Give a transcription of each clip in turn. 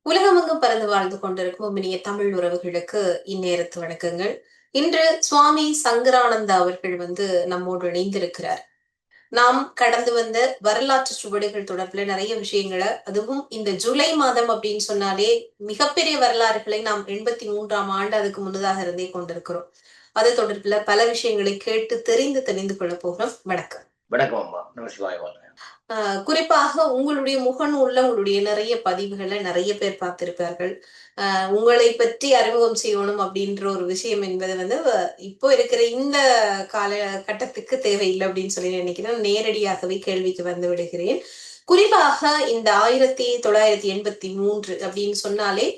உலகமெங்கும் பறந்து வாழ்ந்து கொண்டிருக்கும் இனிய தமிழ் உறவுகளுக்கு இந்நேரத்து வணக்கங்கள். இன்று சுவாமி சங்கரானந்தா அவர்கள் நம்மோடு இணைந்திருக்கிறார். நாம் கடந்து வந்த வரலாற்று சுவடுகள் தொடர்பில் நிறைய விஷயங்களை, அதுவும் இந்த ஜூலை மாதம் அப்படின்னு சொன்னாலே மிகப்பெரிய வரலாறுகளை நாம் 83ஆம் ஆண்டு அதுக்கு முன்னதாக இருந்தே கொண்டிருக்கிறோம். அது தொடர்பில் பல விஷயங்களை கேட்டு தெரிந்து கொள்ள போகிறோம். வணக்கம். வணக்கம் அம்மா. நமசிவாய வாழ்க. குறிப்பாக உங்களுடைய முகநூல்ல உங்களுடைய நிறைய பதிவுகளை நிறைய பேர் பார்த்திருப்பார்கள். உங்களை பற்றி அறிமுகம் செய்யணும் அப்படின்ற ஒரு விஷயம் என்பது இப்போ இருக்கிற இந்த காலகட்டத்துக்கு தேவையில்லை அப்படின்னு சொல்லி நினைக்கிறேன். நேரடியாகவே கேள்விக்கு வந்து விடுகிறேன். குறிப்பாக இந்த 1983 அப்படின்னு சொன்னாலே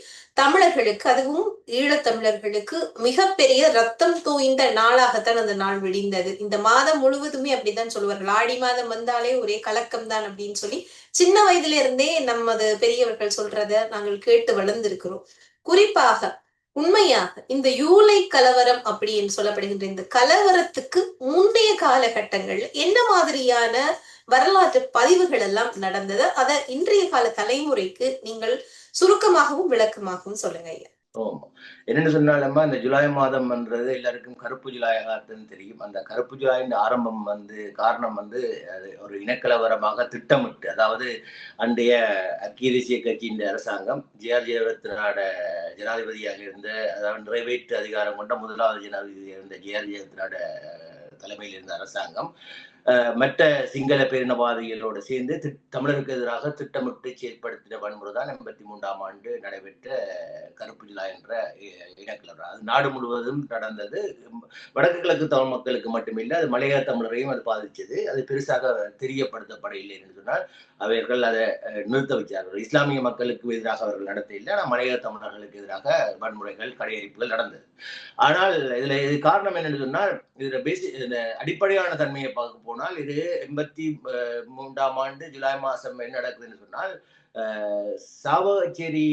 தமிழர்களுக்கு, அதுவும் ஈழத்தமிழர்களுக்கு மிகப்பெரிய ரத்தம் தோய்ந்த நாளாகத்தான் அந்த நாள் விடிந்தது. இந்த மாதம் முழுவதுமே அப்படித்தான் சொல்லுவார்கள். ஆடி மாதம் வந்தாலே ஒரே கலக்கம் தான் அப்படின்னு சொல்லி சின்ன வயதுல இருந்தே நமது பெரியவர்கள் சொல்றத நாங்கள் கேட்டு வளர்ந்திருக்கிறோம். குறிப்பாக உண்மையாக இந்த யூலை கலவரம் அப்படின்னு சொல்லப்படுகின்ற இந்த கலவரத்துக்கு முந்தைய காலகட்டங்கள் என்ன மாதிரியான வரலாற்று பதிவுகள் எல்லாம் நடந்தது, அதை இன்றைய கால தலைமுறைக்கு நீங்கள் சுருக்கமாகவும் விளக்கமாகவும் சொல்லுங்க ஐயா. என்னன்னு சொன்னாலுமா இந்த ஜூலை மாதம் என்றது எல்லாருக்கும் கருப்பு ஜூலையாகத்தான் தெரியும். அந்த கருப்பு ஜூலையின் ஆரம்பம் காரணம் அது ஒரு இனக்கலவரமாக திட்டமிட்டு, அதாவது அன்றைய ஐக்கிய தேசிய கட்சியின் அரசாங்கம் ஜெயலலிதாவோட ஜனாதிபதியாக இருந்த, அதாவது நிறைவேற்று அதிகாரம் கொண்ட முதலாவது ஜனாதிபதியாக இருந்த ஜெயலலிதாவோட தலைமையில் இருந்த அரசாங்கம் மற்ற சிங்கள பேரினவாதிகளோடு சேர்ந்து தமிழருக்கு எதிராக திட்டமிட்டு செயற்படுத்தின வன்முறை தான் 83ஆம் ஆண்டு நடைபெற்ற கருப்பு ஜூலை என்ற இனக்கலவரம். அது நாடு முழுவதும் நடந்தது. வடக்கு கிழக்கு தமிழ் மக்களுக்கு மட்டுமில்லை, அது மலையாள தமிழரையும் அது பாதிச்சது. அது பெருசாக தெரியப்படுத்தப்படவில்லை என்று சொன்னால் அவர்கள் அதை நிறுத்த வச்சார்கள். இஸ்லாமிய மக்களுக்கு எதிராக அவர்கள் நடத்தவில்லை, ஆனால் மலையாள தமிழர்களுக்கு எதிராக வன்முறைகள், கடையெடுப்புகள் நடந்தது. ஆனால் இதுல காரணம் என்னன்னு சொன்னால், இதுல அடிப்படையான தன்மையை பார்க்க போனால், இது 83ஆம் ஆண்டு ஜூலை மாசம் என்ன நடக்குதுன்னு சொன்னால், சாவகச்சேரி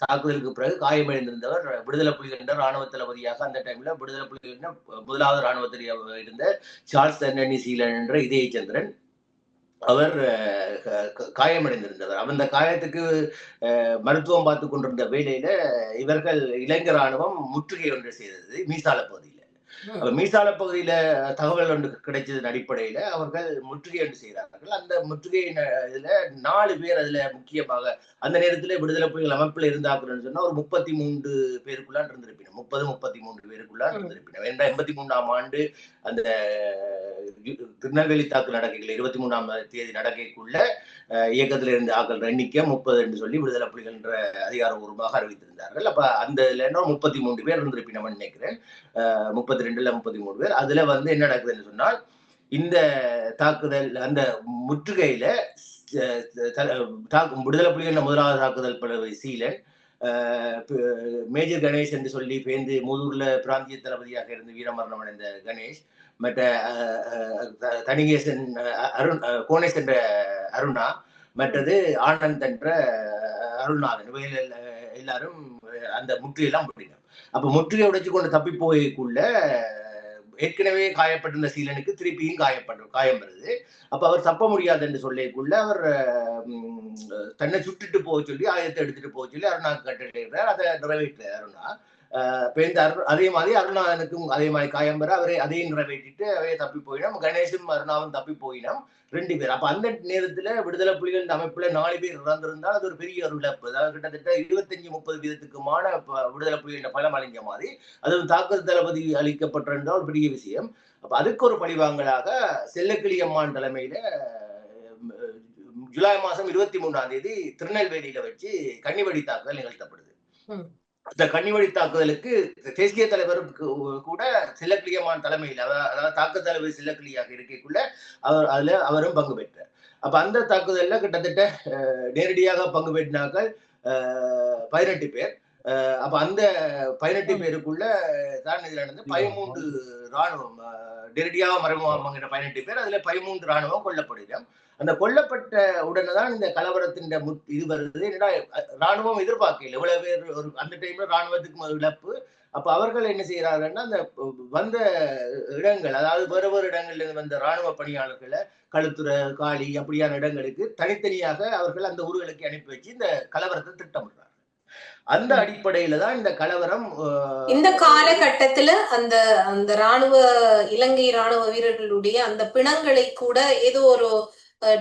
தாக்குதலுக்கு பிறகு காயமடைந்திருந்தவர் விடுதலை புலிகள் என்ற ராணுவ தளபதியாக அந்த டைம்ல விடுதலை புலிகள் முதலாவது ராணுவத்தில் இருந்த சார்ல்ஸ் அண்டனி சீலன் என்ற இதயச்சந்திரன் அவர் காயமடைந்திருந்தவர். அந்த காயத்துக்கு மருத்துவம் பார்த்து கொண்டிருந்த வேளையில இவர்கள் இளைஞர் ராணுவம் முற்றுகை ஒன்று செய்தது மீசால பகுதியில. மீசால பகுதியில தகவல் ஒன்று கிடைச்சதன் அடிப்படையில அவர்கள் முற்றுகை ஒன்று செய்கிறார்கள். அந்த முற்றுகை இதுல 4 பேர் அதுல முக்கியமாக அந்த நேரத்துல விடுதலை புலிகள் அமைப்புல இருந்தாக்குறேன்னு சொன்னா ஒரு 33 பேருக்குள்ளான் இருந்திருப்பினோம். 33 பேருக்குள்ளான் இருந்திருப்பினோம். 83ஆம் ஆண்டு அந்த திருநெல்வேலி தாக்கு நடக்கைகள் 23ஆம் தேதி நடக்கைக்குள்ள இயக்கத்தில் இருந்த ஆக்கள் எண்ணிக்கை 30 என்று சொல்லி விடுதலை புலிகள் என்ற அதிகாரபூர்வமாக அறிவித்திருந்தார்கள். அப்ப அந்த 33 பேர் இருந்திருப்பினோம் நினைக்கிறேன். 32ல 33 பேர். அதுல என்ன நடக்குதுன்னு சொன்னால், இந்த தாக்குதல் அந்த முற்றுகையில விடுதலை புலிகள் முதலாவது தாக்குதல் படை சீலன், மேஜர் கணேஷ் என்று சொல்லி பேர்ந்து மூதூர்ல பிராந்திய தளபதியாக இருந்து வீரமரணம் அடைந்த கணேஷ், மற்ற தனிகேசன் கோணேஷ் என்ற அருணா, மற்றது ஆனந்த் என்ற அருள்நாதன், இவைகள் எல்லாரும் அந்த முற்றுகையெல்லாம் முடியும். அப்ப முற்றுகை உடைச்சு கொண்டு தப்பி போய்க்குள்ள ஏற்கனவே காயப்பட்டிருந்த சீலனுக்கு திருப்பியும் காயம் வருது. அப்ப அவர் தப்ப முடியாது என்று சொல்லிக்குள்ள அவர் தன்னை சுட்டுட்டு போக சொல்லி ஆயுதத்தை எடுத்துட்டு போக சொல்லி அருணாக்கு கட்டிடுறார். அதை நிறைவேற்ற அருணா அதே மாதிரி அருணாதனுக்கும் அதே மாதிரி காயம் வர அவரை அதையும் நிறைவேற்றிட்டு அவையை தப்பி போயினோம். கணேசும் அருணாவும் தப்பி போயினோம் 2 பேர். அப்ப அந்த நேரத்துல விடுதலை புலிகள் அமைப்புல 4 பேர் இறந்திருந்தால் அது ஒரு பெரிய ஒரு இழப்பு. அதாவது கிட்டத்தட்ட 25-30 வீதத்துக்குமான விடுதலை புலிகளின் பலம் அழிஞ்ச மாதிரி அது தாக்குதல் தளபதி அளிக்கப்பட்டிருந்தால் ஒரு பெரிய விஷயம். அப்ப அதுக்கு ஒரு பழிவாங்கலாக செல்லக்கிளி அம்மான் தலைமையில ஜூலை மாசம் 23ஆம் தேதி திருநெல்வேலியில வச்சு கன்னிவெடி தாக்குதல் நிகழ்த்தப்படுது. அந்த கன்னிவெடி தாக்குதலுக்கு தேசிய தலைவர் கூட செல்லக்கிளியம்மான் தலைமையில், அதாவது தாக்குதல் தலைவர் செல்லக்கிளியாக இருக்கக்குள்ள அவரும் பங்கு பெற்றார். அப்ப அந்த தாக்குதல்ல கிட்டத்தட்ட நேரடியாக பங்கு பெற்றார்கள் 18 பேர். அப்ப அந்த 18 பேருக்குள்ள தான் இதுல நடந்து 13 ராணுவம் நேரடியாக மறைமுகமாகிற 18 பேர், அதுல 13 ராணுவம் கொல்லப்படுகிறோம். அந்த கொல்லப்பட்ட உடனே தான் இந்த கலவரத்தின் இது வருது. என்னடா ராணுவம் எதிர்பார்க்கல இவ்வளவு பேர் ஒரு அந்த டைம்ல ராணுவத்துக்கு இழப்பு. அப்ப அவர்கள் என்ன செய்யறாங்கன்னா அந்த வந்த இடங்கள், அதாவது வேறு வேறு இடங்கள்ல இருந்து வந்த ராணுவ பணியாளர்களை களுத்துறை, காளி அப்படியான இடங்களுக்கு தனித்தனியாக அவர்கள் அந்த ஊர்களுக்கு அனுப்பி வச்சு இந்த கலவரத்தை திட்டமிடுறாங்க. அந்த அடிப்படையில தான் இந்த கலவரம் இந்த காலகட்டத்துல அந்த அந்த இலங்கை ராணுவ வீரர்களுடைய அந்த பிணங்களை கூட ஏதோ ஒரு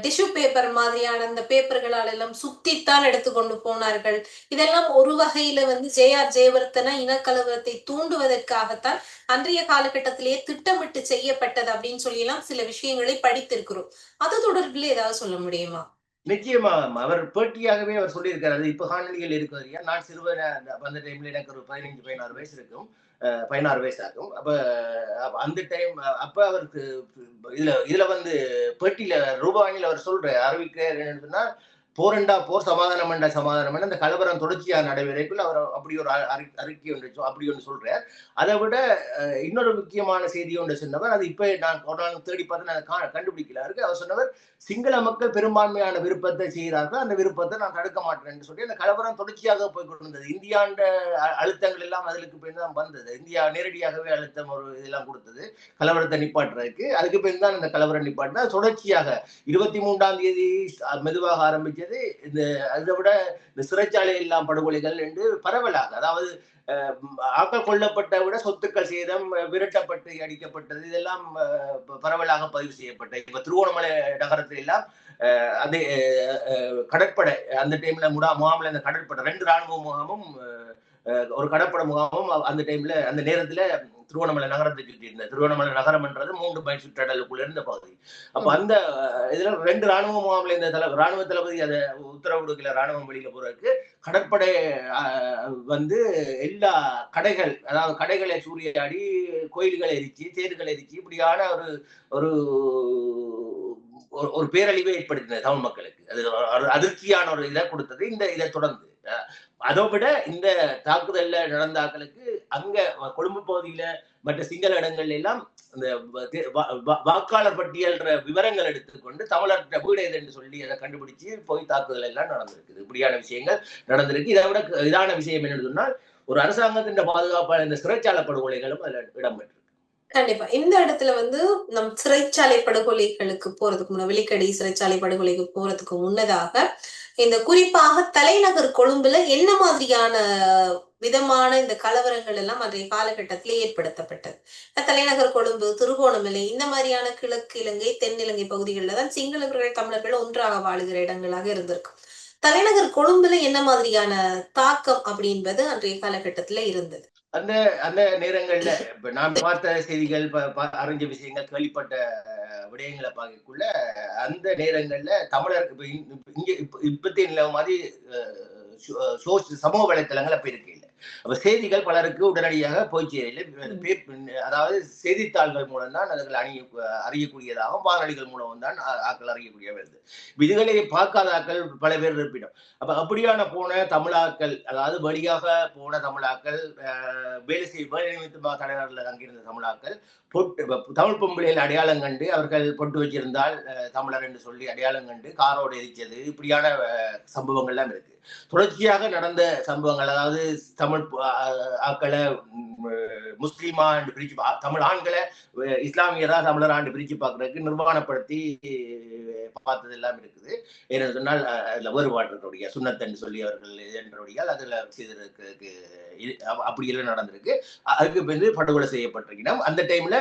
டிஷ்யூ பேப்பர் மாதிரியான அந்த பேப்பர்களால் எல்லாம் சுத்தித்தான் எடுத்துக்கொண்டு போனார்கள். இதெல்லாம் ஒரு வகையில ஜே.ஆர். ஜெயவர்தன இனக்கலவரத்தை தூண்டுவதற்காகத்தான் அன்றைய காலகட்டத்திலேயே திட்டமிட்டு செய்யப்பட்டது அப்படின்னு சொல்லி எல்லாம் சில விஷயங்களை படித்திருக்கிறோம். அது தொடர்பில் ஏதாவது சொல்ல முடியுமா? நிச்சயமா அவர் பேட்டியாகவே அவர் சொல்லியிருக்காரு. அது இப்ப காணொலிகள் இருக்கிறது. நான் சிறுவன் அந்த டைம்ல எனக்கு ஒரு 15-16 வயசு இருக்கும். 16 வயசு ஆகும். அப்ப அந்த டைம் அப்ப அவருக்கு இதுல பேட்டியில ரூபானில அவர் சொல்ற அறிவிக்கிறார் என்னன்னா, போரண்டா போர், சமாதானம் என்ற சமாதானம் என்ற அந்த கலவரம் தொடர்ச்சியா நடைபெறக்குள்ள அவர் அப்படி ஒரு அறிக்கை ஒன்று அப்படி ஒன்று சொல்றார். அதை விட இன்னொரு முக்கியமான செய்தி ஒன்று சொன்னவர், அது இப்ப நான் ஒரு நாள் தேடி பார்த்து நான் கண்டுபிடிக்கல இருக்கு. அவர் சொன்னவர், சிங்கள மக்கள் பெரும்பான்மையான விருப்பத்தை செய்கிறார்கள், அந்த விருப்பத்தை நான் தடுக்க மாட்டேன் சொல்லி அந்த கலவரம் தொடர்ச்சியாக போய் கொண்டிருந்தது. இந்தியாண்ட அழுத்தங்கள் எல்லாம் அதுக்கு பின் தான் வந்தது. இந்தியா நேரடியாகவே அழுத்தம் ஒரு இதெல்லாம் கொடுத்தது கலவரத்தை நிப்பாட்டுறதுக்கு. அதுக்கு பின் தான் இந்த கலவரம் நிப்பாட்டினா தொடர்ச்சியாக 23ஆம் தேதி மெதுவாக ஆரம்பிச்சது. அதை விட இந்த சிறைச்சாலை எல்லாம் படுகொலைகள் என்று பரவலாக, அதாவது ஆக்கள் கொல்லப்பட்ட விட சொத்துக்கள் சேதம், விரட்டப்பட்டு அடிக்கப்பட்டது, இதெல்லாம் பரவலாக பதிவு செய்யப்பட்ட. இப்ப திருவோணமலை நகரத்தில் எல்லாம் அதே கடற்படை அந்த டைம்ல முகாம்ல இந்த கடற்படை 2 ராணுவ முகாமும் ஒரு கடற்படை முகாமும் அந்த டைம்ல அந்த நேரத்துல திருவண்ணாமலை நகரத்தை சுற்றி இருந்த திருவண்ணாமலை நகரம் என்றது 3 மைல் சுற்றடலுக்குள்ள இருந்த பகுதி. அப்ப அந்த இதுல 2 ராணுவ முகாம்ல இந்த ராணுவ தளபதி அதை உத்தரவு கொடுக்கல ராணுவம் வெளியில போறதுக்கு. கடற்படை எல்லா கடைகள், அதாவது கடைகளை சூறையாடி, கோயில்களை எரிச்சு, தேர்களை எரிச்சு, இப்படியான ஒரு ஒரு பேரழிவை ஏற்படுத்தினது தமிழ் மக்களுக்கு. அது அதிர்ச்சியான ஒரு இதை கொடுத்தது. இதை தொடர்ந்து அதை விட இந்த தாக்குதல்ல நடந்தாக்களுக்கு அங்க கொழும்பு பகுதியில மற்ற சிங்கள இடங்கள்ல எல்லாம் இந்த வாக்காளர் பட்டியல் விவரங்கள் எடுத்துக்கொண்டு தமிழர்கிட்ட வீடு எதுன்னு சொல்லி அதை கண்டுபிடிச்சு போய் தாக்குதல் எல்லாம் நடந்திருக்குது. இப்படியான விஷயங்கள் நடந்திருக்கு. இதை விட இதான விஷயம் என்னன்னு சொன்னால், ஒரு அரசாங்கத்தின் பாதுகாப்பான இந்த சிறைச்சாலை படுகொலைகளும் அதுல இடம்பெற்று. கண்டிப்பா இந்த இடத்துல நம் சிறைச்சாலை படுகொலைகளுக்கு போறதுக்கு முன்ன, வெலிக்கடை சிறைச்சாலை படுகொலைக்கு போறதுக்கு முன்னதாக இந்த குறிப்பாக தலைநகர் கொழும்புல என்ன மாதிரியான விதமான இந்த கலவரங்கள் எல்லாம் அன்றைய காலகட்டத்திலே ஏற்படுத்தப்பட்டது? தலைநகர் கொழும்பு, திருகோணமலை, இந்த மாதிரியான கிழக்கு இலங்கை, தென்னிலங்கை பகுதிகளில் தான் சிங்களவர்கள் தமிழர்கள் ஒன்றாக வாழுகிற இடங்களாக இருந்திருக்கும். தலைநகர் கொழும்புல என்ன மாதிரியான தாக்கம் அப்படின்றது அன்றைய காலகட்டத்துல இருந்தது? அந்த அந்த நேரங்கள்ல இப்ப நான் பார்த்த செய்திகள், அறிஞ்ச விஷயங்கள், கேள்விப்பட்ட விடயங்களை பார்க்கக்குள்ள அந்த நேரங்கள்ல தமிழர் இங்க இப்பத்தி நிலவு மாதிரி சமூக வலைத்தளங்கள் அப்ப இருக்க இல்லை. அப்ப செய்திகள் பலருக்கு உடனடியாக போய் சேரல. அதாவது செய்தித்தாள்கள் மூலம் தான் அதுகள் அறியக்கூடியதாகவும், வானொலிகள் மூலம் தான் ஆக்கள் அறியக்கூடிய வருது. இதுகளை பார்க்காத ஆக்கள் பல பேர் இருப்பிடும். அப்ப அப்படியான போன தமிழாக்கள், அதாவது வழியாக போன தமிழாக்கள், வேலை நிமித்தமாக தலைநகரில் தங்கியிருந்த தமிழாக்கள் தமிழ் பொம்பளையில் அடையாளம் கண்டு அவர்கள் பொட்டு வச்சிருந்தால் தமிழர் என்று சொல்லி அடையாளம் கண்டு காரோடு எரிச்சது, இப்படியான சம்பவங்கள்லாம் இருக்கு. தொடர்ச்சியாக நடந்த சம்பவங்கள், அதாவது தமிழ் ஆக்களை முஸ்லீமா என்று பிரிச்சு, தமிழ் ஆண்களை இஸ்லாமியரா தமிழர் ஆண்டு பிரிச்சு பார்க்கறதுக்கு நிர்வாணப்படுத்தி பார்த்தது எல்லாம் இருக்குது. ஏன்னு சொன்னால் அதுல வேறுபாடு இருக்கக்கூடிய சுண்ணத்தன்னு சொல்லி அவர்கள் என்றபடியால் அதுல செய்திருக்கு. அப்படி எல்லாம் நடந்திருக்கு. அதுக்கு பிறகு படுகொலை செய்யப்பட்டிருக்கணும். அந்த டைம்ல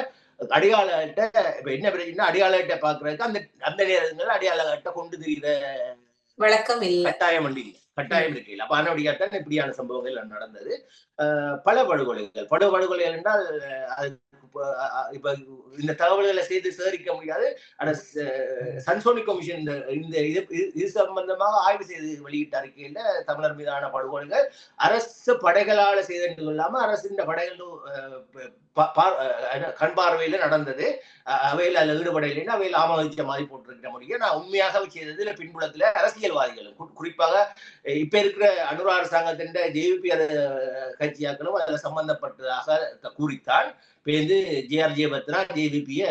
அடையாள அட்டை இப்ப என்ன பிரச்சனை, அடையாள அட்டை பாக்குறதுக்கு அந்த நேரங்கள் அடையாள அட்டை கொண்டு தெரிகிற வழக்கம் இல்லை, கட்டாயம் இருக்கையில். அப்ப அதனுடையத்தான் இப்படியான சம்பவங்கள் நடந்தது. பல படுகொலைகள் என்றால் இப்ப இந்த தகவல்களை செய்து சேகரிக்க முடியாது. ஆனா சன்சோனி கமிஷன் இந்த இது சம்பந்தமாக ஆய்வு செய்து வெளியிட்ட அறிக்கையில தமிழர் மீதான படுகொலைகள் அரசு படைகளால செய்தது இல்லாம அரசின் படைகள் கண் பார்வையில நடந்தது. அவையில் அதுல ஈடுபடையில அவையில் ஆமதிச்ச மாதிரி போட்டிருக்கிற முடியும். நான் உண்மையாக செய்ததுல பின்புலத்துல அரசியல்வாதிகளும், குறிப்பாக இப்ப இருக்கிற அனுர அரசாங்கத்தின் ஜேவிபி கட்சியாக்களும் அதுல சம்பந்தப்பட்டதாக கூறித்தான் பேருந்து ஜே.ஆர். ஜெயவர்தனா ஜேவிபிய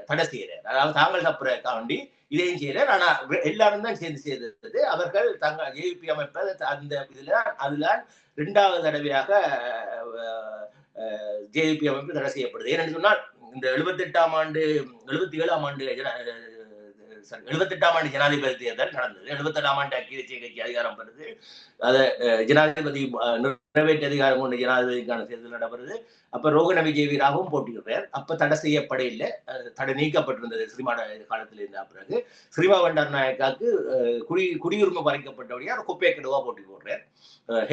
தடை செய்யறாரு. அதாவது தாங்கள் தப்புறக்காண்டி இதையும் செய்யல. ஆனா எல்லாரும் தான் சேர்ந்து செய்தது. அவர்கள் தங்கள் ஜேவிபி அமைப்பை அந்த இதுல அதுல 2வது தடவையாக ஜேவிபி அமைப்பு தடை செய்யப்படுது. ஏன்னு சொன்னால் இந்த 78ஆம் ஆண்டு 77ஆம் ஆண்டு 78ஆம் ஆண்டு ஜனாதிபதி தேர்தல் நடந்தது. 77ஆம் ஆண்டு ஐக்கிய தேசிய கட்சி அதிகாரம் பெறுது. அதை ஜனாதிபதி நிறைவேற்று அதிகாரம் கொண்ட ஜனாதிபதிக்கான தேர்தல் நடைபெறுது. அப்ப ரோகண விஜயவீராகவும் போட்டியிடுறார். அப்ப தடை செய்யப்பட இல்லை, தடை நீக்கப்பட்டிருந்தது ஸ்ரீமான காலத்தில் இருந்த பிறகு. ஸ்ரீமா பண்டார் நாயக்காவுக்கு குடியுரிமை பறிக்கப்பட்டபடியா கொப்பே கடுவா போட்டி போடுறார்,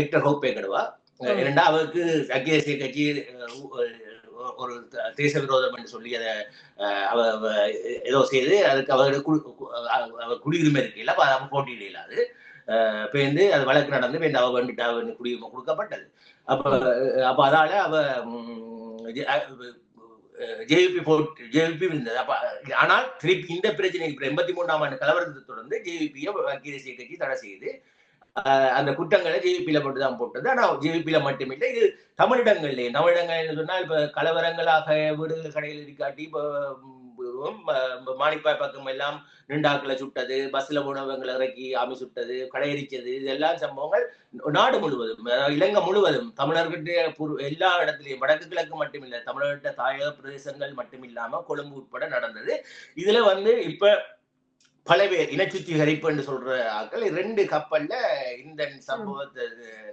ஹெக்டர் ஹோப்பே கடுவா. இரண்டா அவருக்கு ஐக்கிய தேசிய கட்சி ஒரு தேச விரோதம் என்று சொல்லி அதை ஏதோ செய்து அதுக்கு அவர் குடியுரிமை இருக்கையில் அவ போட்டியிட இல்லாது பேருந்து அது வழக்கு நடந்து அவ வந்துட்டு அவ குடியுரிமை கொடுக்கப்பட்டது. அப்ப அதால அவ ஜேவிபி இருந்தது. ஆனால் திருப்பி இந்த பிரச்சனைக்கு 83ஆம் ஆண்டு கலவரத்தை தொடர்ந்து ஜேவிபியை ஐக்கிய தேசிய கட்சி தடை செய்து அந்த குற்றங்களை ஜேவிபியில மட்டும்தான் போட்டது. ஆனா ஜேவிபியில மட்டுமில்லை, இது தமிழிடங்கள் சொன்னா இப்ப கலவரங்களாக வீடுகள் கடையில் இருக்காட்டி மாணிப்பாய் பக்கம் எல்லாம் நின்றாக்களை சுட்டது, பஸ்ல உணவங்களை இறக்கி ஆமி சுட்டது, கடையரிச்சது, இதெல்லாம் சம்பவங்கள் நாடு முழுவதும், இலங்கை முழுவதும் தமிழர்கிட்ட எல்லா இடத்துலயும் வடக்கு கிழக்கு மட்டுமில்லை, தமிழர்கிட்ட தாயக பிரதேசங்கள் மட்டுமில்லாம கொழும்பு உட்பட நடந்தது. இதுல இப்ப பல பேர் இனச்சுத்திகரிப்பு என்று சொல்ற ஆட்கள் 2 கப்பல்ல இந்த சம்பவத்தை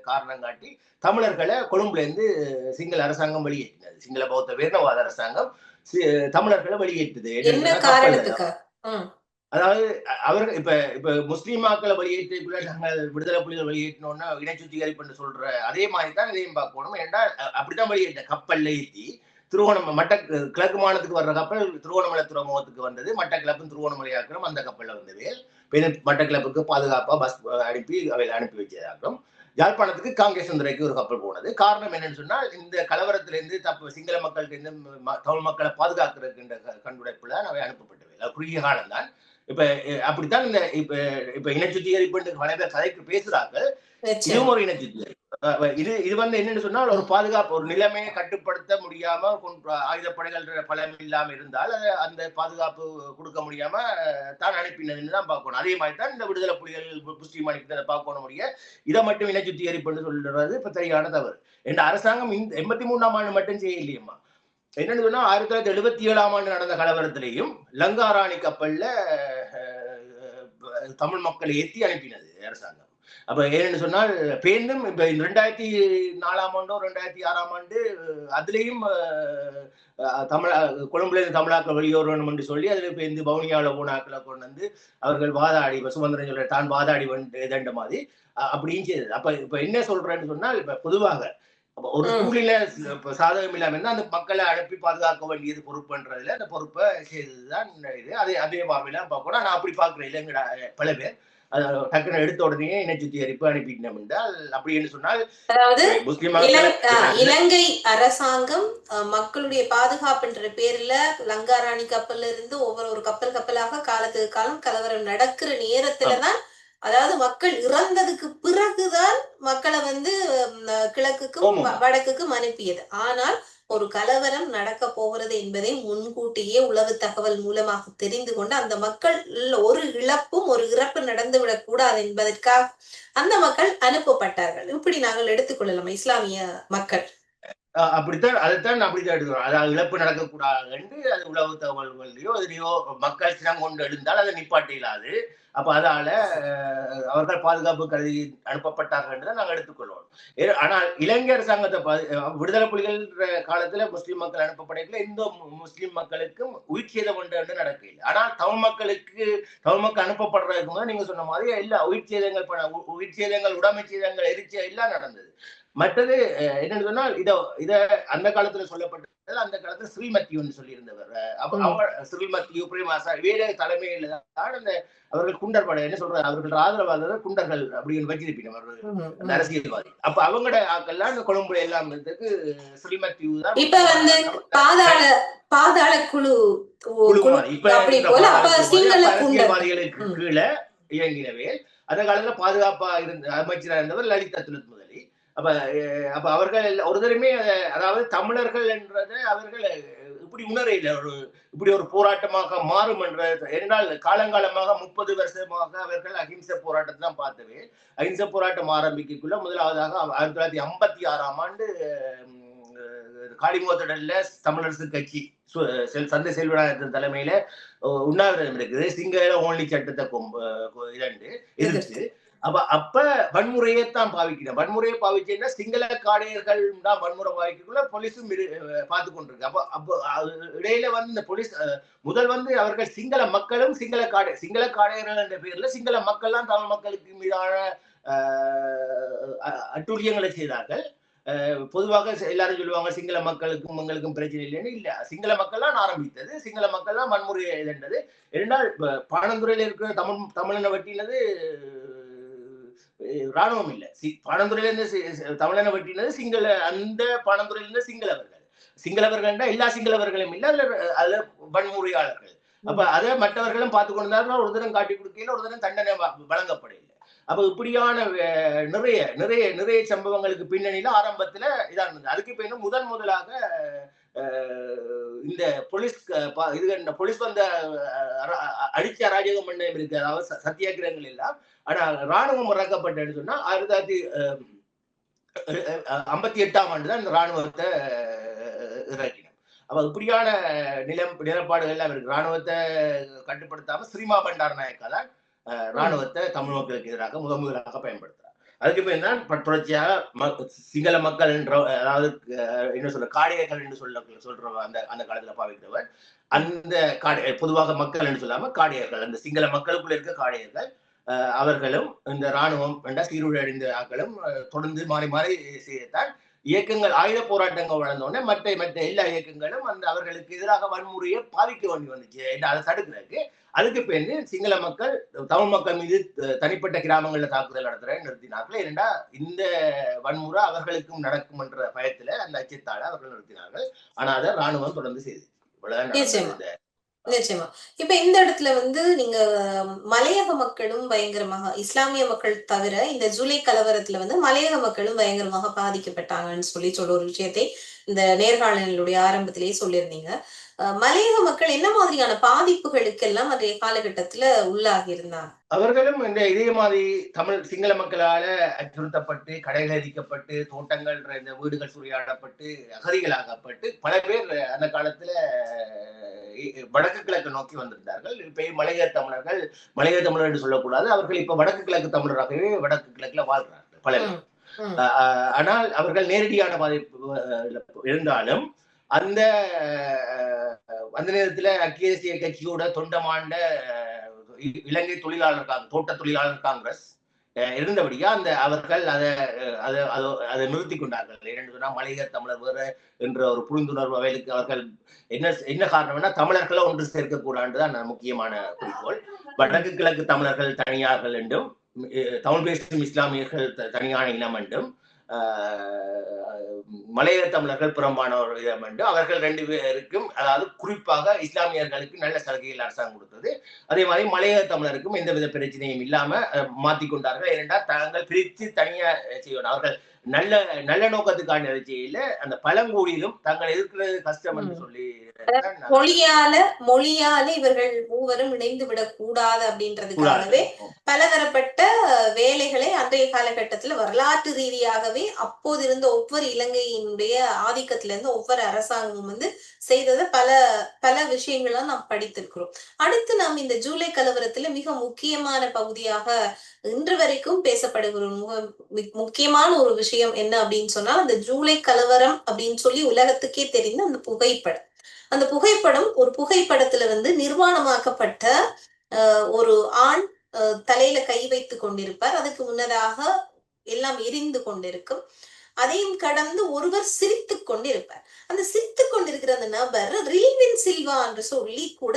காரணம் காட்டி தமிழர்களை கொழும்புல இருந்து சிங்கள அரசாங்கம் வெளியேற்றினது. சிங்கள பௌத்த வீரவாத அரசாங்கம் தமிழர்களை வெளியேற்றுது. அதாவது அவர்கள் இப்ப முஸ்லீம் மக்களை வெளியேற்ற நாங்கள் விடுதலை புலிகள் வெளியேற்றினோம்னா இனச்சுத்திகரிப்பு என்று சொல்ற அதே மாதிரி தான் இதையும் பார்க்கணும். ஏன்னா அப்படித்தான் வெளியேற்ற கப்பல்ல ஏற்றி கிழக்கு மாநிலத்துக்கு வர்ற கப்பல் திருவோணமலை துறைமுகத்துக்கு வந்தது. மட்டக்கிழப்பும் திருவோணமலையாக்கணும் அந்த கப்பல்ல வந்தது. மட்டக்கிழப்புக்கு பாதுகாப்பா பஸ் அனுப்பி வச்சதாக்கணும். யாழ்ப்பாணத்துக்கு காங்கேசந்துரைக்கு ஒரு கப்பல் போனது. காரணம் என்னன்னு சொன்னால் இந்த கலவரத்திலிருந்து சிங்கள மக்களுக்கு இருந்து தமிழ் மக்களை பாதுகாக்கிறதுக்கு கண்டுடைப்புல அவை அனுப்பப்பட்டவை. குறுகிய காலம் தான். இப்ப அப்படித்தான் இந்த இப்ப இனச்சுத்திகரிப்பு பல பேர் கதைக்கு பேசுறார்கள். இதுவும் ஒரு இனச்சுத்திகரிப்பு. இது என்னன்னு சொன்னால் ஒரு பாதுகாப்பு, ஒரு நிலைமையை கட்டுப்படுத்த முடியாம ஆயுதப்படைகள் பலம் இல்லாம இருந்தால் அந்த பாதுகாப்பு கொடுக்க முடியாம தான் அனுப்பினதுன்னு தான் பார்க்கணும். அதே மாதிரி தான் இந்த விடுதலை புலிகள் முஸ்லீம் அனுப்பி பார்க்கணும் முடிய இதை மட்டும் இனச்சுத்திகரிப்புன்னு சொல்றது இப்ப சரியான தவறு. என்ற அரசாங்கம் 83ஆம் ஆண்டு மட்டும் செய்யலையம்மா. என்னன்னு சொன்னா 1977ஆம் ஆண்டு நடந்த கலவரத்திலையும் லங்காராணி கப்பல்ல தமிழ் மக்களை ஏற்றி அனுப்பினது அரசாங்கம். அப்ப ஏன்னு சொன்னால் பேருந்தும் இப்ப 2004ஆம் ஆண்டோ 2006ஆம் ஆண்டு அதுலயும் கொழும்புல இருந்து தமிழாக்கள் வெளியேறணும் என்று சொல்லி அதுல பேருந்து பவுனியால போனாக்களை கொண்டு வந்து அவர்கள் வாதாடி சுமந்திரன் சொல்ற தான் வாதாடி வந்து மாதிரி அப்படியும் செய்தது. அப்ப இப்ப என்ன சொல்றேன்னு சொன்னால் இப்ப பொதுவாக ஒரு சூழ்நிலை சாதகம் இல்லாம இருந்தா அந்த மக்களை அனுப்பி பாதுகாக்க வேண்டியது பொறுப்புன்றதுல அந்த பொறுப்பை செய்ததுதான் இது. அதே பார்வையெல்லாம் பார்க்கணும். நான் அப்படி பாக்குறேன். இல்லைங்கடா பல பேர் டக்குன்னு எடுத்த உடனே இனச்சுத்திகரிப்பு அனுப்பிட்டோம் என்றால் அப்படின்னு சொன்னால், அதாவது இலங்கை அரசாங்கம் மக்களுடைய பாதுகாப்புன்ற பேர்ல லங்காராணி கப்பல்ல இருந்து ஒவ்வொரு கப்பலாக காலத்துக்கு காலம் கலவரம் நடக்கிற நேரத்துலதான், அதாவது மக்கள் இறந்ததுக்கு பிறகுதான் மக்களை கிழக்குக்கும் வடக்குக்கும் அனுப்பியது. ஆனால் ஒரு கலவரம் நடக்க போகிறது என்பதை முன்கூட்டியே உளவு தகவல் மூலமாக தெரிந்து கொண்டு அந்த மக்கள் ஒரு இழப்பும் ஒரு இறப்பு நடந்துவிடக் கூடாது என்பதற்காக அந்த மக்கள் அனுப்பப்பட்டார்கள். இப்படி நாங்கள் எடுத்துக்கொள்ளலாம் இஸ்லாமிய மக்கள். அப்படித்தான் அதைத்தான் அப்படித்தான் எடுக்கிறோம். அதாவது இழப்பு நடக்கக்கூடாது என்று அது உளவு தகவல்களையோ அதுலயோ மக்கள் சினம் கொண்டு எழுந்தால் அதை நிப்பாட்ட இயலாது. அப்ப அதால அவர்கள் பாதுகாப்பு கருதி அனுப்பப்பட்டார்கள் என்றுதான் நாங்கள் எடுத்துக்கொள்வோம். ஆனால் இலங்கை அரசாங்கத்தை விடுதலை புலிகள் காலத்துல முஸ்லிம் மக்கள் அனுப்பப்படையில எந்த முஸ்லிம் மக்களுக்கும் உயிர் சேதம் ஒன்று நடக்கல. ஆனால் தமிழ் மக்கள் அனுப்பப்படுறதுக்கு போது நீங்க சொன்ன மாதிரி எல்லா உயிர் சேதங்கள் உடைமை சேதங்கள் எரிச்சல் எல்லாம் நடந்தது. மற்றது என்னன்னு சொன்னால் இத அந்த காலத்துல சொல்லப்பட்டது. அந்த காலத்துல ஸ்ரீமத்தி ஒன்று சொல்லி இருந்தவர் அவங்க ஸ்ரீமத்தி பிரேமாசா வேற தலைமையில தான் அந்த அவர்கள் குண்டர் படை என்ன சொல்றாரு, அவர்கள் ஆதரவாளர் குண்டர்கள் அப்படின்னு வச்சிருப்பீங்க அரசியல்வாதி. அப்ப அவங்களோட ஆக்கெல்லாம் இந்த கொழும்புல எல்லாம் ஸ்ரீமத்தி தான் இப்ப பாதாள குழு அரசியல்வாதிகளுக்கு கீழே இயங்கினவே. அந்த காலத்துல பாதுகாப்பா இருந்த அமைச்சராக இருந்தவர் லலிதா துலத் முதலி. அப்ப அவர்கள் ஒருத்தருமே அதாவது தமிழர்கள் என்றதை அவர்கள் இப்படி உணரையில இப்படி ஒரு போராட்டமாக மாறும் என்றால் காலங்காலமாக 30 வருஷமாக அவர்கள் அகிம்சை போராட்டத்தை தான் பார்த்தது. அகிம்சை போராட்டம் ஆரம்பிக்கக்குள்ள முதலாவதாக 1956ஆம் ஆண்டு காளிமுகத்திடல்ல தமிழரசு கட்சி சந்தை செல்வராயத்தின் தலைமையில உண்ணாவிரதம் இருக்குது. சிங்கள ஓன்லி சட்டத்தை எதிர்த்து அப்ப வன்முறையைத்தான் பாவிக்கிறேன். வன்முறையை பாவிச்சேன்னா சிங்கள காடையர்கள் தான் வன்முறை பாவிக்கக்குள்ள போலீஸும் பார்த்து கொண்டிருக்கு. அப்ப இடையில இந்த போலீஸ் முதல் அவர்கள் சிங்கள மக்களும் சிங்கள காடையர்கள் என்ற பேர்ல சிங்கள மக்கள் தான் தமிழ் மக்களுக்கு மீதான அட்டூழியங்களை செய்தார்கள். பொதுவாக எல்லாரும் சொல்லுவாங்க சிங்கள மக்களுக்கும் உங்களுக்கும் பிரச்சனை இல்லைன்னு. இல்ல, சிங்கள மக்கள் தான் ஆரம்பித்தது, சிங்கள மக்கள் தான் வன்முறையை எதிர்த்தது. இரண்டால் பாணந்துறையில இருக்கிற தமிழனை வெட்டினது ராணுவம் இல்ல, பாணந்துறையில இருந்து தமிழனை வெட்டினது அந்த பாணந்துறையில இருந்து சிங்களவர்கள் எல்லா சிங்களவர்களும் இல்ல, அதுல வன்முறையாளர்கள். அப்ப அதை மற்றவர்களும் பார்த்து கொண்டிருந்தார்கள். ஒரு தினம் காட்டி கொடுக்கையில ஒரு தினம் தண்டனை வழங்கப்படவில்லை. அப்ப இப்படியான நிறைய சம்பவங்களுக்கு பின்னணியில ஆரம்பத்துல இதா இருந்தது. அதுக்கு இப்ப இன்னும் முதலாக இந்த போலீஸ் வந்த அடிச்ச அராஜகம் பண்ண இருக்கு, அதாவது சத்தியாகிரகங்கள் எல்லாம். ஆனா ராணுவம் இறக்கப்பட்டதுன்னு சொன்னா 1958ஆம் ஆண்டு தான் இந்த ராணுவத்தை இறக்கினோம். அப்ப இப்படியான நிலப்பாடுகள் எல்லாம் இருக்கு. ராணுவத்தை கட்டுப்படுத்தாம ஸ்ரீமா பண்டார நாயக்கா தான் ராணுவத்தை தமிழ் மக்களுக்கு எதிராக முதலாக பயன்படுத்துறார். அதுக்கு பேர் தான் தொடர்ச்சியாக சிங்கள மக்கள் என்ற, அதாவது என்ன சொல்ற காடையர்கள் என்று சொல்ற அந்த காலத்துல பாவிக்கிறவர் அந்த பொதுவாக மக்கள் என்று சொல்லாம காடையர்கள், அந்த சிங்கள மக்களுக்குள்ள இருக்க காடையர்கள், அவர்களும் இந்த ராணுவம் சீருடையடைந்த ஆக்களும் தொடர்ந்து மாறி மாறி செய்யத்தான் இயக்கங்கள் ஆயுத போராட்டங்கள் வளர்ந்தோடனே மற்ற எல்லா இயக்கங்களும் அவர்களுக்கு எதிராக வன்முறையை பாதிக்க வேண்டி வந்துச்சு. அதை தடுக்கிறதுக்கு அதுக்கு பேருந்து சிங்கள மக்கள் தமிழ் மக்கள் மீது தனிப்பட்ட கிராமங்கள்ல தாக்குதல் நடத்துற நிறுத்தினார்கள். ஏனென்றா இந்த வன்முறை அவர்களுக்கும் நடக்கும் என்ற பயத்துல அந்த அச்சத்தால அவர்கள் நிறுத்தினார்கள். ஆனா அதை ராணுவம் தொடர்ந்து செய்து. நிச்சயமா. இப்ப இந்த இடத்துல நீங்க மலையக மக்களும் பயங்கரமாக, இஸ்லாமிய மக்கள் தவிர இந்த ஜூலை கலவரத்துல மலையக மக்களும் பயங்கரமாக பாதிக்கப்பட்டாங்கன்னு சொல்ற ஒரு விஷயத்தை இந்த நேர்காணலுடைய ஆரம்பத்திலேயே சொல்லியிருந்தீங்க. மலையக மக்கள் என்ன மாதிரியான பாதிப்புகளுக்கு எல்லாம் அன்றைய காலகட்டத்துல உள்ளாகி இருந்தாங்க? அவர்களும் இந்த இதே மாதிரி சிங்கள மக்களால அச்சுறுத்தப்பட்டு, கடைகள் எரிக்கப்பட்டு, தோட்டங்கள் இந்த வீடுகள் சூறையாடப்பட்டு, அகதிகளாகப்பட்டு பல பேர் அந்த காலத்துல வடக்கு கிழக்கு நோக்கி வந்திருந்தார்கள். இப்ப மலையக தமிழர் என்று சொல்லக்கூடாது, அவர்கள் இப்ப வடக்கு கிழக்கு தமிழராகவே வடக்கு கிழக்குல வாழ்றார்கள் பல பேர். ஆனால் அவர்கள் நேரடியான பாதிப்பு இருந்தாலும் அந்த நேரத்துல ஐக்கிய தேசிய கட்சியோட தொண்டமாண்ட இலங்கை தோட்ட தொழிலாளர் காங்கிரஸ் இருந்தபடியா அவர்கள் அதை நிறுத்தி கொண்டார்கள். ஏனென்று சொன்னா மலையக தமிழர் வேற என்ற ஒரு புரிந்துணர்வு அவைகளுக்கு அவர்கள் என்ன காரணம்னா தமிழர்களை ஒன்று சேர்க்கக்கூடாதுதான் முக்கியமான குறிக்கோள். வடக்கு கிழக்கு தமிழர்கள் தனியார்கள் என்றும் தமிழ் பேசும் இஸ்லாமியர்கள் தனியான இனம் என்றும் மலையக தமிழர்கள் புறம்பானவர் இனம் என்றும் அவர்கள் ரெண்டு பேருக்கும், அதாவது குறிப்பாக இஸ்லாமியர்களுக்கு நல்ல சலுகைகள் அரசாங்கம் கொடுத்தது. அதே மாதிரி மலையக தமிழருக்கும் எந்தவித பிரச்சனையும் இல்லாம மாத்திக்கொண்டார்கள். ஏனென்றால் தாங்கள் பிரித்து தனியா செய்யணும். அவர்கள் நல்ல நோக்கத்துக்கான செய்யல, அந்த பழங்குடியிலும் தங்கள் எதிர்க்கிறது கஷ்டம் என்று சொல்லி மொழியால இவர்கள் மூவரும் இணைந்து விடக் கூடாது அப்படின்றதுக்காகவே பலதரப்பட்ட வேலைகளை அன்றைய காலகட்டத்துல வரலாற்று ரீதியாகவே அப்போது இருந்த ஒவ்வொரு இலங்கையினுடைய ஆதிக்கத்துல இருந்து ஒவ்வொரு அரசாங்கமும் செய்தத பல விஷயங்கள்லாம் நாம் படித்திருக்கிறோம். அடுத்து நாம் இந்த ஜூலை கலவரத்துல மிக முக்கியமான பகுதியாக இன்று வரைக்கும் பேசப்படுகிற முக்கியமான ஒரு விஷயம் என்ன அப்படின்னு சொன்னா, அந்த ஜூலை கலவரம் அப்படின்னு சொல்லி உலகத்துக்கே தெரிந்த அந்த புகைப்படம் ஒரு புகைப்படத்துல நிர்வாணமாக்கப்பட்ட ஒரு ஆண் தலையில கை வைத்து கொண்டிருப்பார். அதுக்கு முன்னதாக எல்லாம் எரிந்து கொண்டிருக்கும். அதையும் கடந்து ஒருவர் சிரித்துக் கொண்டிருப்பார். அந்த சிரித்துக் கொண்டிருக்கிற அந்த நபர் ரில்வின் சில்வா என்று சொல்லி கூட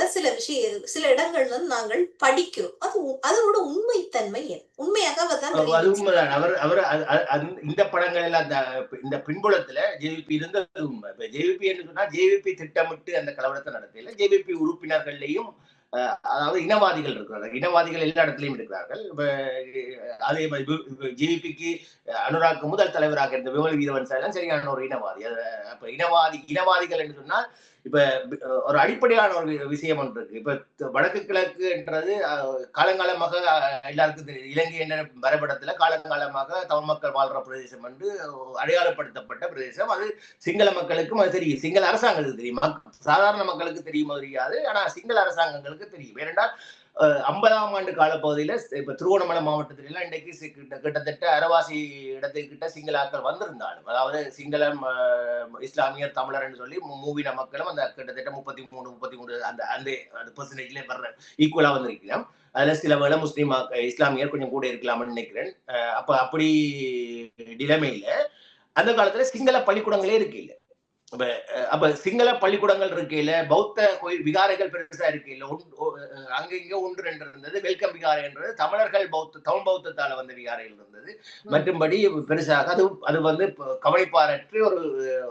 சில இடங்கள்ல நாங்கள் படிக்கிறோம். அதோட உண்மைத்தன்மை உண்மையாக அவர் இந்த படங்கள் எல்லாம் இந்த பின்புலத்துல ஜேவிபி இருந்தது உண்மை. ஜேவிபி என்று சொன்னா ஜேவிபி திட்டமிட்டு அந்த கலவரத்தை நடத்தல. ஜேவிபி உறுப்பினர்களையும், அதாவது இனவாதிகள் இருக்கிறார்கள், இனவாதிகள் எல்லா இடத்துலையும் இருக்கிறார்கள். அதே மாதிரி ஜேவிபிக்கு அனுராக் முதல் தலைவராக இருந்த விமல் வீரவன்சா சரியான ஒரு இனவாதி. அப்ப இனவாதிகள் என்று சொன்னால் இப்ப ஒரு அடிப்படையான ஒரு விஷயம் ஒன்று இருக்கு. இப்ப வடக்கு கிழக்குன்றது காலங்காலமாக எல்லாருக்கும் தெரியும். இலங்கை என்ற வரைபடத்துல காலங்காலமாக தமிழ் மக்கள் வாழ்ற பிரதேசம் என்று அடையாளப்படுத்தப்பட்ட பிரதேசம். அது சிங்கள மக்களுக்கும் அது தெரியும், சிங்கள அரசாங்கத்துக்கு தெரியும், சாதாரண மக்களுக்கு தெரியுமோ தெரியாது, ஆனா சிங்கள அரசாங்கங்களுக்கு தெரியும். ஏனென்றால் 50ஆம் ஆண்டு காலப்பகுதியில இப்ப திருவோணமலை மாவட்டத்தில எல்லாம் இன்றைக்கு கிட்டத்தட்ட அரவாசி இடத்துக்கிட்ட சிங்களாக்கள் வந்திருந்தாலும், அதாவது சிங்களம் இஸ்லாமியர் தமிழர் என்று சொல்லி மூவின மக்களும் அந்த கிட்டத்தட்ட 33 அந்த அந்த பெர்சன்டேஜ்ல வர்ற ஈக்குவலா வந்திருக்கலாம். அதுல சில வேளை முஸ்லீம் இஸ்லாமியர் கொஞ்சம் கூட இருக்கலாம்னு நினைக்கிறேன். அப்படி நிலைமையில அந்த காலத்துல சிங்கள பள்ளிக்கூடங்களே இருக்கு இல்ல. அப்ப சிங்கள பள்ளிக்கூடங்கள் இருக்கையில பௌத்த கோயில் விகாரைகள் பெருசா இருக்கையில அங்க இங்க ஒன்று ரெண்டு இருந்தது. வெல்கம் விகாரை என்றது தமிழர்கள் தமிழ் பௌத்தத்தால வந்த விகாரைகள் இருந்தது. மற்றும்படி பெருசாக அது வந்து கவனிப்பாரற்று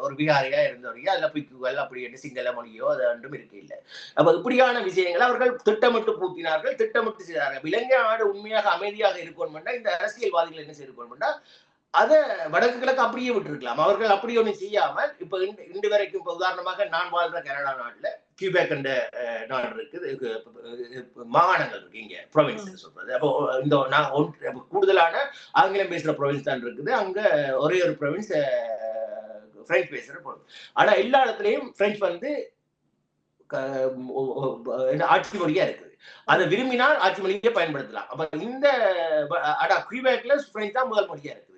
ஒரு விகாரையா இருந்தவரையா அதுல பிக்குகள் அப்படி என்று சிங்கள மொழியோ அது ஒன்றும் இருக்கையில்லை. அப்ப இப்படியான விஷயங்களை அவர்கள் திட்டமிட்டு பூத்தினார்கள், திட்டமிட்டு செய்தார்கள். இலங்கை நாடு உண்மையாக அமைதியாக இருக்கணும்னா இந்த அரசியல்வாதிகள் என்ன செய்யணும்னா அதை வடக்கு கிழக்கு அப்படியே விட்டுருக்கலாம். அவர்கள் அப்படி ஒண்ணு செய்யாமல் இப்ப இன்று வரைக்கும் இப்ப உதாரணமாக நான் வாழ்ற கனடா நாட்டுல கியூபேக் என்ற நாடு இருக்குது, மாகாணங்கள் இருக்கு, இங்க ப்ரொவின்ஸ் சொல்றது. அப்போ இந்த கூடுதலான ஆங்கிலம் பேசுற ப்ரொவின்ஸ் தான் இருக்குது. அங்க ஒரே ஒரு ப்ரொவின்ஸ் பிரெஞ்சு பேசுற ப்ரொவின்ஸ். ஆனா எல்லா இடத்துலயும் பிரெஞ்சு வந்து ஆட்சி மொழியா இருக்குது. அதை விரும்பினால் ஆட்சி மொழியே பயன்படுத்தலாம். அப்ப இந்த கியூபேக்ல பிரெஞ்சு தான் முதல் மொழியா இருக்குது.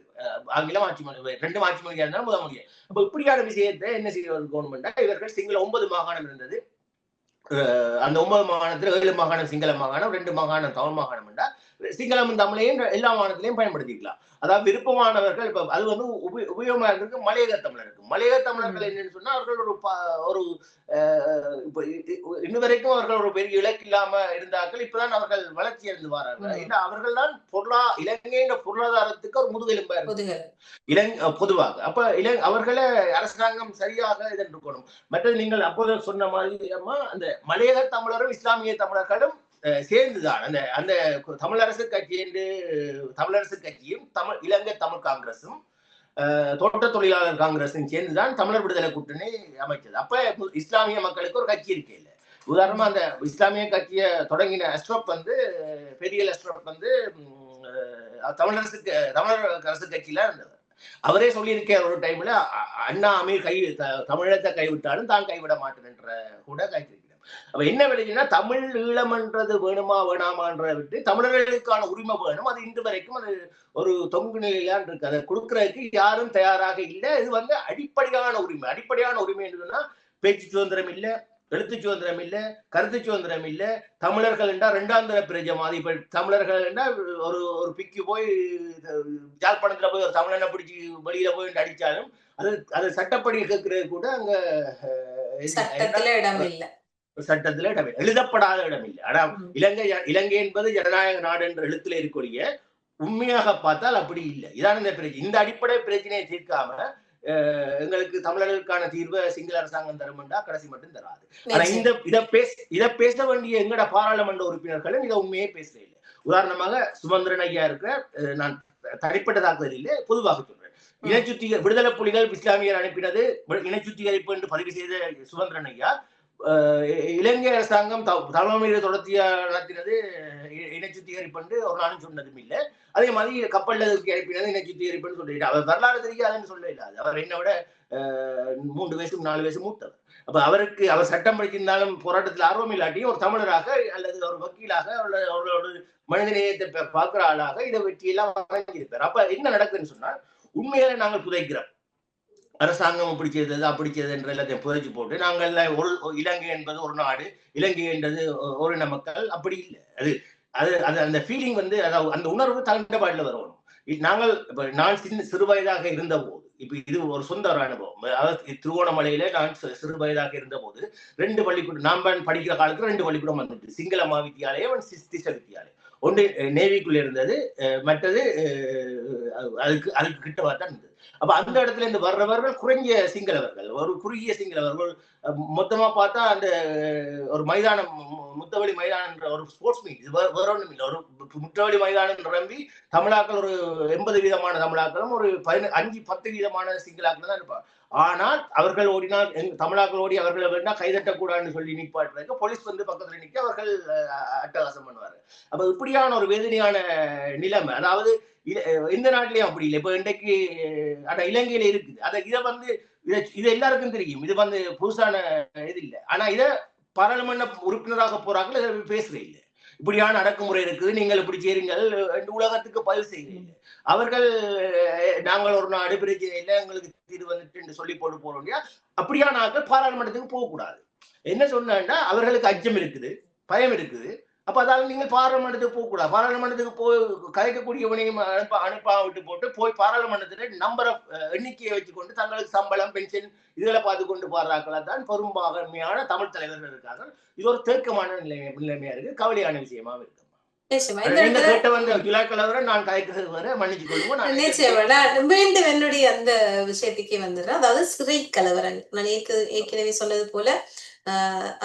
ஆங்கிலம் ஆட்சி மொழி, ரெண்டு ஆட்சி மொழியா இருந்தாலும் முதல் மொழியா. அப்ப இப்படியான விஷயத்தை என்ன செய்வது கவர்மெண்டா, இவர்கள் சிங்கள 9 மாகாணம் இருந்தது. அந்த 9 மாகாணத்துல 7 மாகாணம் சிங்கள மாகாணம், 2 மாகாணம் தமிழ் மாகாணம் என்றா சிங்களம் தமிழையும் எல்லா மாநிலத்திலையும் பயன்படுத்திக்கலாம். அதாவது விருப்பமானவர்கள் இப்ப அது வந்து உபயோகமா இருக்கு. மலையக தமிழருக்கு மலையக தமிழர்கள் என்னன்னு சொன்னா அவர்கள் ஒரு இன்னும் வரைக்கும் அவர்கள் ஒரு பெரிய இலக்கு இல்லாம இருந்தார்கள். இப்பதான் அவர்கள் வளர்ச்சி அடைந்து வராங்க. ஏன்னா அவர்கள் தான் இலங்கையின் பொருளாதாரத்துக்கு ஒரு முதுகெலும்பா இருக்கு பொதுவாக. அப்ப அவர்களை அரசாங்கம் சரியாக இதென்றுக்கணும். மற்றது நீங்கள் அப்போது சொன்ன மாதிரி அந்த மலையக தமிழரும் இஸ்லாமிய தமிழர்களும் சேர்ந்துதான் அந்த தமிழரசு கட்சி என்று தமிழரசு கட்சியும் இலங்கை தமிழ் காங்கிரசும் தோட்ட தொழிலாளர் காங்கிரஸும் சேர்ந்துதான் தமிழர் விடுதலை கூட்டணி அமைச்சது. அப்ப இஸ்லாமிய மக்களுக்கு ஒரு கட்சி இருக்கு இல்ல. உதாரணமா அந்த இஸ்லாமிய கட்சியை தொடங்கின அஸ்ரப் வந்து பெரிய அஸ்ரப் வந்து தமிழரசு கட்சியில இருந்தவர். அவரே சொல்லியிருக்க ஒரு டைம்ல அண்ணா அமீர் தமிழத்தை கைவிட்டாலும் தான் கைவிட மாட்டேன் என்ற கூட கைத்திருக்கிறார். அப்ப என்ன விளைஞ்சுன்னா தமிழ் ஈழம்ன்றது வேணுமா வேணாமான்ற விட்டு தமிழர்களுக்கான உரிமை வேணும். அது இன்று வரைக்கும் அது ஒரு தொங்கு நிலையிலான் இருக்கு. அதை கொடுக்கறதுக்கு யாரும் தயாராக இல்லை. இது வந்து அடிப்படையான உரிமை. அடிப்படையான உரிமை என்னன்னா பேச்சு சுதந்திரம் இல்லை, எழுத்து சுதந்திரம் இல்ல, கருத்து சுதந்திரம் இல்ல. தமிழர்கள் என்றா இரண்டாம் தர பிரஜமாதி. இப்ப தமிழர்கள் என்றா ஒரு பிக்கு போய் யாழ்ப்பாணத்துல போய் ஒரு தமிழனை பிடிச்சி வெளியில போய் அடிச்சாலும் அது சட்டப்படி கேட்கறது கூட அங்க சட்டத்துல இடம் இல்லை, சட்டத்துல இடம் இல்லை, எழுதப்படாத இடம் இல்லை. ஆனா இலங்கை என்பது ஜனநாயக நாடு என்ற எழுத்துல இருக்கக்கூடிய உண்மையாக பார்த்தால் அப்படி இல்லை. இதான் இந்த பிரச்சனை. இந்த அடிப்படை பிரச்சனையை தீர்க்காம எங்களுக்கு தமிழர்களுக்கான தீர்வை சிங்கள அரசாங்கம் தருமெண்டா கடைசி மட்டும் தராது. ஆனா இதை பேச வேண்டிய எங்கட பாராளுமன்ற உறுப்பினர்களும் இதை உண்மையே பேசல இல்லை. உதாரணமாக சுமந்திரன் ஐயா இருக்கிற, நான் தனிப்பட்ட தாக்குதல் இல்லை, பொதுவாக சொல்றேன், விடுதலை புலிகள் இஸ்லாமியர் அனுப்பினது இனச்சுத்திகரிப்பு என்று பதிவு செய்த சுமந்திரன் ஐயா இலங்கை அரசாங்கம் தமிழ் மீது தொடர்ச்சியா நடத்தினது இனச்சுத்திகரிப்பு என்று ஒரு நாளும் சொன்னதும் இல்லை. அதே மாதிரி கப்பல்ல அனுப்பினது இனச்சுத்திகரிப்புன்னு சொல்லிட்டு அவர் வரலாறு தெரியாதுன்னு சொல்ல இல்லாது. அவர் என்ன விட 3 வயசு 4 வயசு மூத்தவர். அப்ப அவர் சட்டம் படிச்சிருந்தாலும் போராட்டத்தில் ஆர்வம் இல்லாட்டியும் ஒரு தமிழராக அல்லது ஒரு வக்கீலாக அவர்களோட மனித நேயத்தை பார்க்கிற ஆளாக இதை வெற்றியெல்லாம் வழங்கியிருப்பார். அப்ப என்ன நடக்குதுன்னு சொன்னால் உண்மையில நாங்கள் புதைக்கிறோம். அரசாங்கம் அப்படி செய்தது அப்படி செய்தது என்ற எல்லாத்தையும் புதைச்சு போட்டு நாங்கள் இலங்கை என்பது ஒரு நாடு, இலங்கை என்றது ஒரு இன மக்கள், அப்படி இல்லை. அது அந்த ஃபீலிங் வந்து அந்த உணர்வு தண்டபாடில் வரணும். நான் சிறு வயதாக இருந்த போது, இப்ப இது ஒரு சொந்த ஒரு அனுபவம். அதாவது திருவோணமலையில நான் சிறு வயதாக இருந்த போது 2 பள்ளிக்கூடம், நான் படிக்கிற காலத்துல 2 பள்ளிக்கூடம் வந்துட்டு, சிங்கள மகாவித்தியாலயம், திச வித்தியாலயம். ஒன்று நேவிக்குள்ள இருந்தது, மற்றது அதுக்கு கிட்டவா தான் இருந்தது. அப்ப அந்த இடத்துல இருந்து வர்றவர்கள் குறைஞ்ச சிங்களவர்கள், ஒரு குறுகிய சிங்களவர்கள். மொத்தமா பார்த்தா அந்த ஒரு மைதானம், முத்தவெளி மைதானம் என்ற ஒரு ஸ்போர்ட்ஸ் மீட், இது வேற ஒன்றும் இல்லை. ஒரு முத்தவெளி மைதானம் நிரம்பி தமிழாக்கள் ஒரு 80% தமிழாக்களும் ஒரு 5-10% சிங்களாக்கள் தான் இருப்பாங்க. ஆனால் அவர்கள் ஓடினால் தமிழாக்கள் ஓடி அவர்களை வேணா கைதட்டக்கூடாதுன்னு சொல்லி நிப்பாட்டுறதுக்கு போலீஸ் வந்து பக்கத்துல நிற்க அவர்கள் அட்டகாசம் பண்ணுவார்கள். அப்ப இப்படியான ஒரு வேதனையான நிலைமை. அதாவது எந்த நாட்டிலையும் அப்படி இல்லை. இப்ப இன்றைக்கு ஆனா இலங்கையில இருக்குது. இதை வந்து இது எல்லாருக்கும் தெரியும். இது வந்து புதுசான இது இல்லை. ஆனா இதை பாராளுமன்ற உறுப்பினராக போறாங்க பேசுறே இல்லை. இப்படியான அடக்குமுறை இருக்குது, நீங்கள் இப்படி செய்றீங்கள், உலகத்துக்கு பதிவு செய்கிறீங்க. அவர்கள் நாங்கள் ஒரு நாடு பிரச்சனை இல்லை, எங்களுக்கு தீர்வு வந்துட்டு சொல்லி போட்டு போறோம் இல்லையா? அப்படியான ஆட்கள் பாராளுமன்றத்துக்கு போகக்கூடாது. என்ன சொன்னா அவர்களுக்கு அச்சம் இருக்குது, பயம் இருக்குது. அப்ப அதாவது நீங்கள் பாராளுமன்றத்துக்கு போகக்கூடாது. பாராளுமன்றத்துக்கு போய் கலைக்கக்கூடியவனையும் அனுப்பா விட்டு போட்டு போய் பாராளுமன்றத்துல நம்பர் ஆஃப் எண்ணிக்கையை வச்சுக்கொண்டு தங்களுக்கு சம்பளம், பென்ஷன் இதுகளை பார்த்து கொண்டு பாடுறாக்களா தான் பெரும்பான்மையான தமிழ் தலைவர்கள் இருக்காங்க. இது ஒரு தேக்கமான நிலைமையா இருக்கு, கவலையான விஷயமா இருக்கு. நீங்க கேட்ட வந்து ஜூலை கலவரை நான் கலைக்கிறது வர மன்னிச்சு கொள்வோம். மீண்டும் என்னுடைய அந்த விஷயத்துக்கே வந்துடுறேன். அதாவது சிறை கலவரம், நான் ஏற்கனவே சொன்னது போல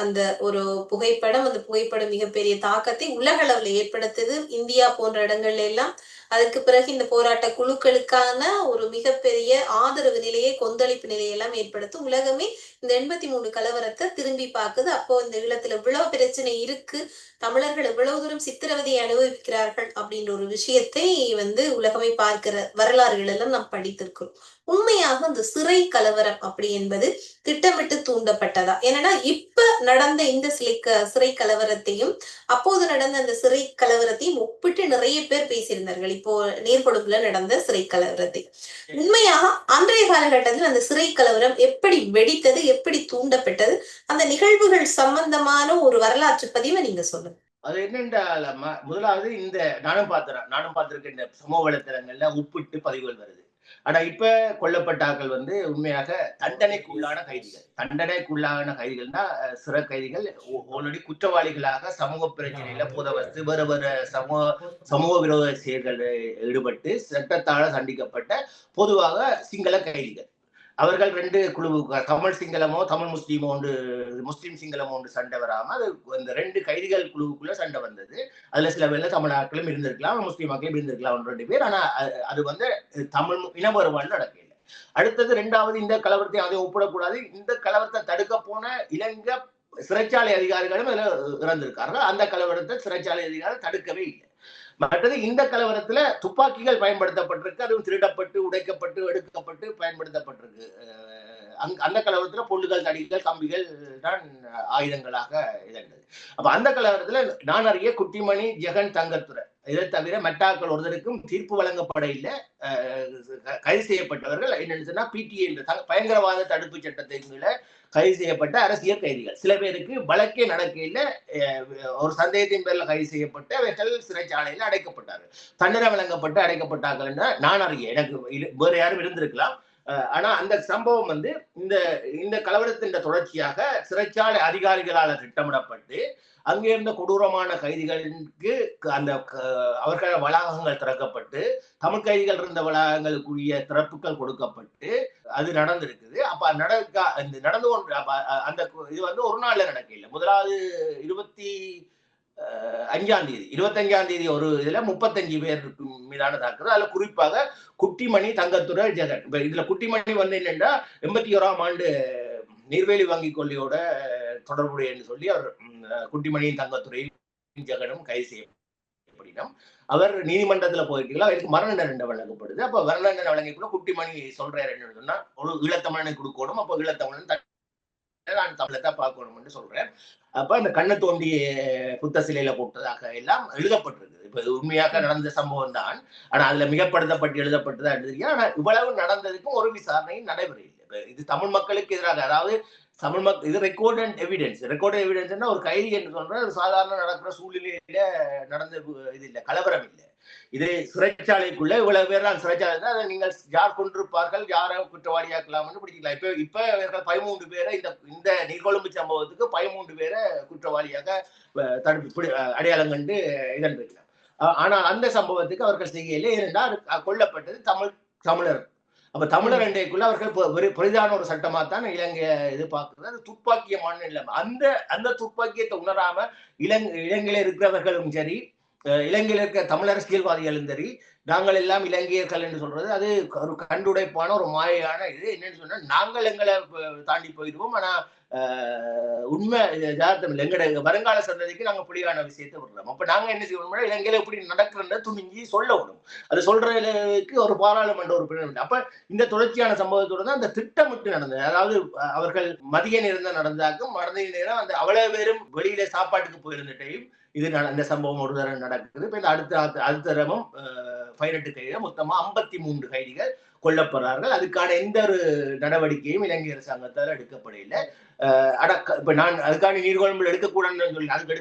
அந்த ஒரு புகைப்படம், அந்த புகைப்படம் மிகப்பெரிய தாக்கத்தை உலக அளவில் ஏற்படுத்துது. இந்தியா போன்ற இடங்கள்ல எல்லாம் அதற்கு பிறகு இந்த போராட்ட குழுக்களுக்கான ஒரு மிகப்பெரிய ஆதரவு நிலையை, கொந்தளிப்பு நிலையெல்லாம் ஏற்படுத்தும். உலகமே இந்த 83 கலவரத்தை திரும்பி பார்க்குது. அப்போ இந்த ஈழத்துல இவ்வளவு பிரச்சனை இருக்கு, தமிழர்கள் எவ்வளவு தூரம் சித்திரவதையை அனுபவிக்கிறார்கள் அப்படின்ற ஒரு விஷயத்தை வந்து உலகமே பார்க்கிற வரலாறுகள் எல்லாம் நாம் படித்திருக்கிறோம். உண்மையாக அந்த சிறை கலவரம் அப்படி என்பது திட்டமிட்டு தூண்டப்பட்டதா? ஏன்னா இப்ப நடந்த இந்த சிறை கலவரத்தையும் அப்போது நடந்த அந்த சிறை கலவரத்தையும் ஒப்பிட்டு நிறைய பேர் பேசியிருந்தார்கள். இப்போ நீர்கொழும்புல நடந்த சிறை கலவரத்தை உண்மையாக அன்றைய காலகட்டத்தில் அந்த சிறை கலவரம் எப்படி வெடித்தது, எப்படி தூண்டப்பட்டது, அந்த நிகழ்வுகள் சம்பந்தமான ஒரு வரலாற்று பதிவை நீங்க சொல்லுங்க. அது என்னென்றால் முதலாவது இந்த நானும் பார்த்திருக்கேன் இந்த சமூக வலைத்தளங்கள்ல ஒப்பிட்டு பதிவுகள் வருது. ஆனா இப்ப கொல்லப்பட்டாக்கள் வந்து உண்மையாக தண்டனைக்குள்ளான கைதிகள்னா சிறை கைதிகள் ஆல்ரெடி குற்றவாளிகளாக சமூக பிரச்சனையில புதவஸ்து வேற வேற சமூக விரோத செயல்களில் ஈடுபட்டு சட்டத்தால் தண்டிக்கப்பட்ட பொதுவாக சிங்கள கைதிகள். அவர்கள் 2 குழு, தமிழ் சிங்களமோ தமிழ் முஸ்லீமோ ஒன்று, முஸ்லீம் சிங்களமோ ஒன்று சண்டை வராம அது இந்த 2 கைதிகள் குழுவுக்குள்ள சண்டை வந்தது. அதுல சில பேர்ல தமிழ் ஆட்களும் இருந்திருக்கலாம், முஸ்லீம் ஆட்களும் இருந்திருக்கலாம், 2 பேர். ஆனா அது வந்து தமிழ் இன வேறுபாடு நடக்கல. அடுத்தது 2வது இந்த கலவரத்தை அதை ஒப்பிடக்கூடாது. இந்த கலவரத்தை தடுக்க போன இலங்கை சிறைச்சாலை அதிகாரிகளும் அதுல இறந்திருக்கார்கள். அந்த கலவரத்தை சிறைச்சாலை அதிகாரிகள் தடுக்கவே இல்லை. மற்றது இந்த கலவரத்துல துப்பாக்கிகள் பயன்படுத்தப்பட்டிருக்கு, அதுவும் திருடப்பட்டு உடைக்கப்பட்டு எடுக்கப்பட்டு பயன்படுத்தப்பட்டிருக்கு. அந்த கலவரத்துல பொல்லுகள், தடிகள், கம்பிகள் தான் ஆயுதங்களாக இருந்தது. அப்ப அந்த கலவரத்துல நான் அறிய குட்டிமணி, ஜெகன், தங்கத்துறை இதை தவிர மெட்டாக்கள் ஒருத்தருக்கும் தீர்ப்பு வழங்கப்பட இல்லை. கைது செய்யப்பட்டவர்கள் என்னன்னு சொன்னா பிடிஏ என்ற பயங்கரவாத தடுப்பு சட்டத்தின் கீழே கைது செய்யப்பட்ட அரசியல் கைதிகள். சில பேருக்கு வழக்கே நடக்கையில ஒரு சந்தேகத்தின் பேர்ல கைது செய்யப்பட்டு அவர்கள் சிறைச்சாலையில் அடைக்கப்பட்டார்கள். தண்டனை வழங்கப்பட்டு அடைக்கப்பட்டார்கள் என்ற நான் அறிய, எனக்கு வேற யாரும் இருந்திருக்கலாம். ஆனா அந்த சம்பவம் வந்து இந்த கலவரத்தின் தொடர்ச்சியாக சிறைச்சாலை அதிகாரிகளால் திட்டமிடப்பட்டு அங்கே இருந்த கொடூரமான கைதிகளுக்கு அந்த அவர்கள் வளாகங்கள் திறக்கப்பட்டு தமிழ் கைதிகள் இருந்த வளாகங்களுக்குரிய திறப்புகள் கொடுக்கப்பட்டு அது நடந்திருக்குது. அப்ப நடந்து கொண்டு அந்த இது வந்து ஒரு நாள்ல நடக்கல. முதலாவது 25ஆம் தேதி ஒரு இதுல 35 பேர் மீதான தாக்குதல். அதுல குறிப்பாக குட்டிமணி, தங்கத்துறை, ஜெகன். இதுல குட்டிமணி வந்து என்னன்னா 81ஆம் ஆண்டு நீர்வேலி வங்கி கொள்ளையோட தொடர்புடைய என்று சொல்லி அவர் குட்டிமணியின், தங்கத்துறையும், ஜெகனும் கைது செய்யப்படினோம். அவர் நீதிமன்றத்துல போயிருக்கீங்களா, அவருக்கு மரண தண்டனை வழங்கப்படுது. அப்ப மரண தண்டனை வழங்கிக்குள்ள குட்டிமணி சொல்றாரு என்னன்னு சொன்னா, ஒரு ஈழத்தமிழனை கொடுக்கணும், அப்ப ஈழத்தமிழன் நான் தமிழத்தை பார்க்கணும்னு சொல்றேன். அப்ப அந்த கண்ணை தோண்டி புத்த சிலையில போட்டதாக எல்லாம் எழுதப்பட்டிருக்கு. இப்ப உண்மையாக நடந்த சம்பவம் தான். ஆனா அதுல மிகப்படுத்தப்பட்டு எழுதப்பட்டதா எழுதிருக்கா. ஆனா இவ்வளவு நடந்ததுக்கும் ஒரு விசாரணையும் நடைபெறவில்லை. இது தமிழ் மக்களுக்கு எதிராக, அதாவது தமிழ் மக்கள் இது ரெக்கார்டட் எவிடன்ஸ் ஒரு கைதி என்று சொல்ற சாதாரண நடக்கிற சூழ்நிலையில நடந்த இது இல்லை, கலவரம் இல்லை. இது சிறைச்சாலைக்குள்ள இவ்வளவு பேர் தான் சிறைச்சாலை தான். அதை நீங்கள் யார் கொண்டிருப்பார்கள், யாரை குற்றவாளியாக்கலாம்னு பிடிக்கலாம். இப்ப 13 பேரை இந்த நீர்கொழும்பு சம்பவத்துக்கு 13 பேரை குற்றவாளியாக அடையாளம் கண்டு இதன்றிருக்கலாம். ஆனா அந்த சம்பவத்துக்கு அவர்கள் செய்யல. ஏனென்றால் கொல்லப்பட்டது தமிழர். அப்ப தமிழர் அண்டைக்குள்ள அவர்கள் பெரிதான ஒரு சட்டமா தான் இலங்கையை எதிர்பார்க்கிறது. அது துப்பாக்கியமான நிலைமை. அந்த துப்பாக்கியத்தை உணராம இலங்கையில இருக்கிறவர்களும் சரி, இலங்கையில இருக்க தமிழ் அரசியல்வாதிகளும் சரி, நாங்கள் எல்லாம் இலங்கையர்கள் என்று சொல்றது அது ஒரு கண்டுடைப்பான ஒரு மாயான இது. என்னன்னு சொன்னா, நாங்கள் எங்களை தாண்டி போயிடுவோம். ஆனா உண்மை யதார்த்தம் இல்லை. எங்கட வருங்கால சந்ததிக்கு நாங்க புலியான விஷயத்தை விடுறோம். அப்ப நாங்க என்ன செய்யணும்னா, இலங்கையில எப்படி நடக்கிறத துணிஞ்சி சொல்லணும். அது சொல்றதுக்கு ஒரு பாராளுமன்ற உறுப்பினர். அப்ப இந்த தொடர்ச்சியான சம்பவத்தோட தான் அந்த திட்டமிட்டு நடந்தது. அதாவது அவர்கள் மதிய நேரம் தான் நடந்தாக்கும், மதிய நேரம் அந்த அவ்வளவு பேரும் வெளியில சாப்பாட்டுக்கு போயிருந்துட்டையும் இது இந்த சம்பவம் ஒரு தரம் நடக்குது. இப்ப இந்த அடுத்த தரமும் 18 கைதிகள், மொத்தமா 53 கைதிகள் கொல்லப்படுறார்கள். அதுக்கான எந்த ஒரு நடவடிக்கையும் இலங்கை அரசாங்கத்தால் எடுக்கப்படவில்லை. இப்ப நான் அதுக்கான நீர்கொழும்புல எடுக்கக்கூடாதுன்னு சொல்லி அதுக்கு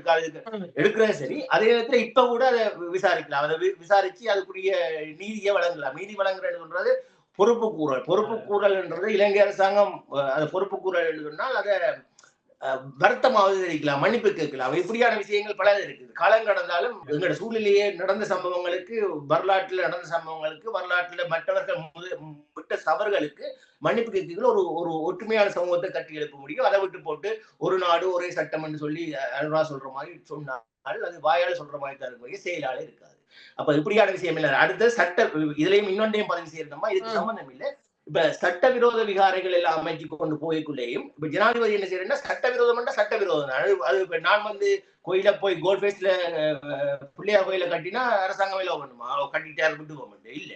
எடுக்கிறது சரி. அதே நேரத்தில் இப்ப கூட அதை விசாரிக்கலாம். அதை விசாரிச்சு அதுக்குரிய நீதியை வழங்கலாம். நீதி வழங்குறது சொல்றது பொறுப்பு கூறல்ன்றது இலங்கை அரசாங்கம் அதை பொறுப்பு கூறல் என்று சொன்னால் அதை வருத்தமாவது தெரிவிக்கலாம், மன்னிப்பு கேட்கலாம். இப்படியான விஷயங்கள் பல இருக்குது. காலம் கடந்தாலும் எங்களோட சூழ்நிலையே நடந்த சம்பவங்களுக்கு, வரலாற்றுல மற்றவர்கள் விட்ட தவறுகளுக்கு மன்னிப்பு கேட்கல ஒரு ஒற்றுமையான சமூகத்தை கட்டி எழுப்ப முடியும். அதை விட்டு போட்டு ஒரு நாடு ஒரே சட்டம் என்று சொல்லி அனுரா சொல்ற மாதிரி சொன்னால் அது வாயால் சொல்ற மாதிரி தான் செயலாளே இருக்காது. அப்ப இப்படியான விஷயம் இல்லை. அடுத்த சட்ட இதுலயும் இன்னொன்றையும் பதிவு செய்யறோமா, இதுக்கு சம்பந்தம் இல்லை. இப்ப சட்டவிரோத விகாரைகள் எல்லாம் அமைச்சு கொண்டு போய்க்குள்ளேயும் இப்ப ஜனாதிபதி என்ன செய்யறேன்னா, சட்டவிரோதம் அது நான் கோயில போய் கோல்ட் ஃபேஸ்ல பிள்ளையார் கோயில கட்டினா அரசாங்கம் எல்லாம் பண்ணுமா, கட்டிட்டாரு விட்டு போக மாட்டேன் இல்ல.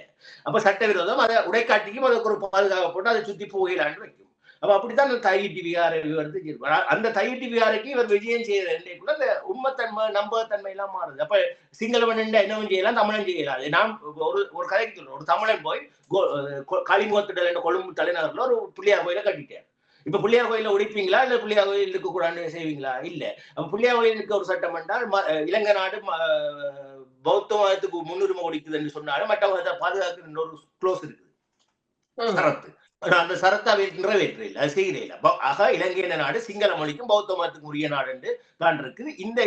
அப்ப சட்டவிரோதம் அதை உடைக்காட்டிக்கும் அதுக்கு ஒரு பாதுகாப்பு போட்டு அதை சுத்தி போகலான்னு வைக்கும். அப்ப அப்படித்தான் அந்த தையிட்டி விகாரை வருது. அந்த தையிட்டி விகாரைக்கு இவர் விஜயம் செய்யறதுக்குள்ள அந்த உண்மைத்தன்மை நம்பகத்தன்மை எல்லாம் மாறுது. அப்ப சிங்களவன் என்னவும் செய்யலாம், தமிழன் செய்யலாம். நான் ஒரு கதைக்கு சொல்றேன். ஒரு தமிழன் போய் காளிமுகத்திடல் என்ற கொழும்பு தலைநகர்ல ஒரு பிள்ளையார் கோயில கட்டிட்டார். இப்ப பிள்ளையார் கோயில உடைப்பீங்களா இல்ல பிள்ளையார் கோயில் இருக்க கூடாதுன்னு செய்வீங்களா? இல்ல. பிள்ளையார் கோயிலுக்கு ஒரு சட்டம் என்றால் இலங்கை நாடு பௌத்த மதத்துக்கு முன்னுரிமை கொடுக்குதுன்னு சொன்னாலும் மற்ற மதத்தை பாதுகாக்கிற ஒரு க்ளோஸ் இருக்குது, சரத்து. அந்த சரத்தை நிறைவேற்றையில் அது செய்யல. ஆக இலங்கை நாடு சிங்கள மொழிக்கும் பௌத்த மதத்துக்கு உரிய நாடு என்று தான் இருக்குது. இந்த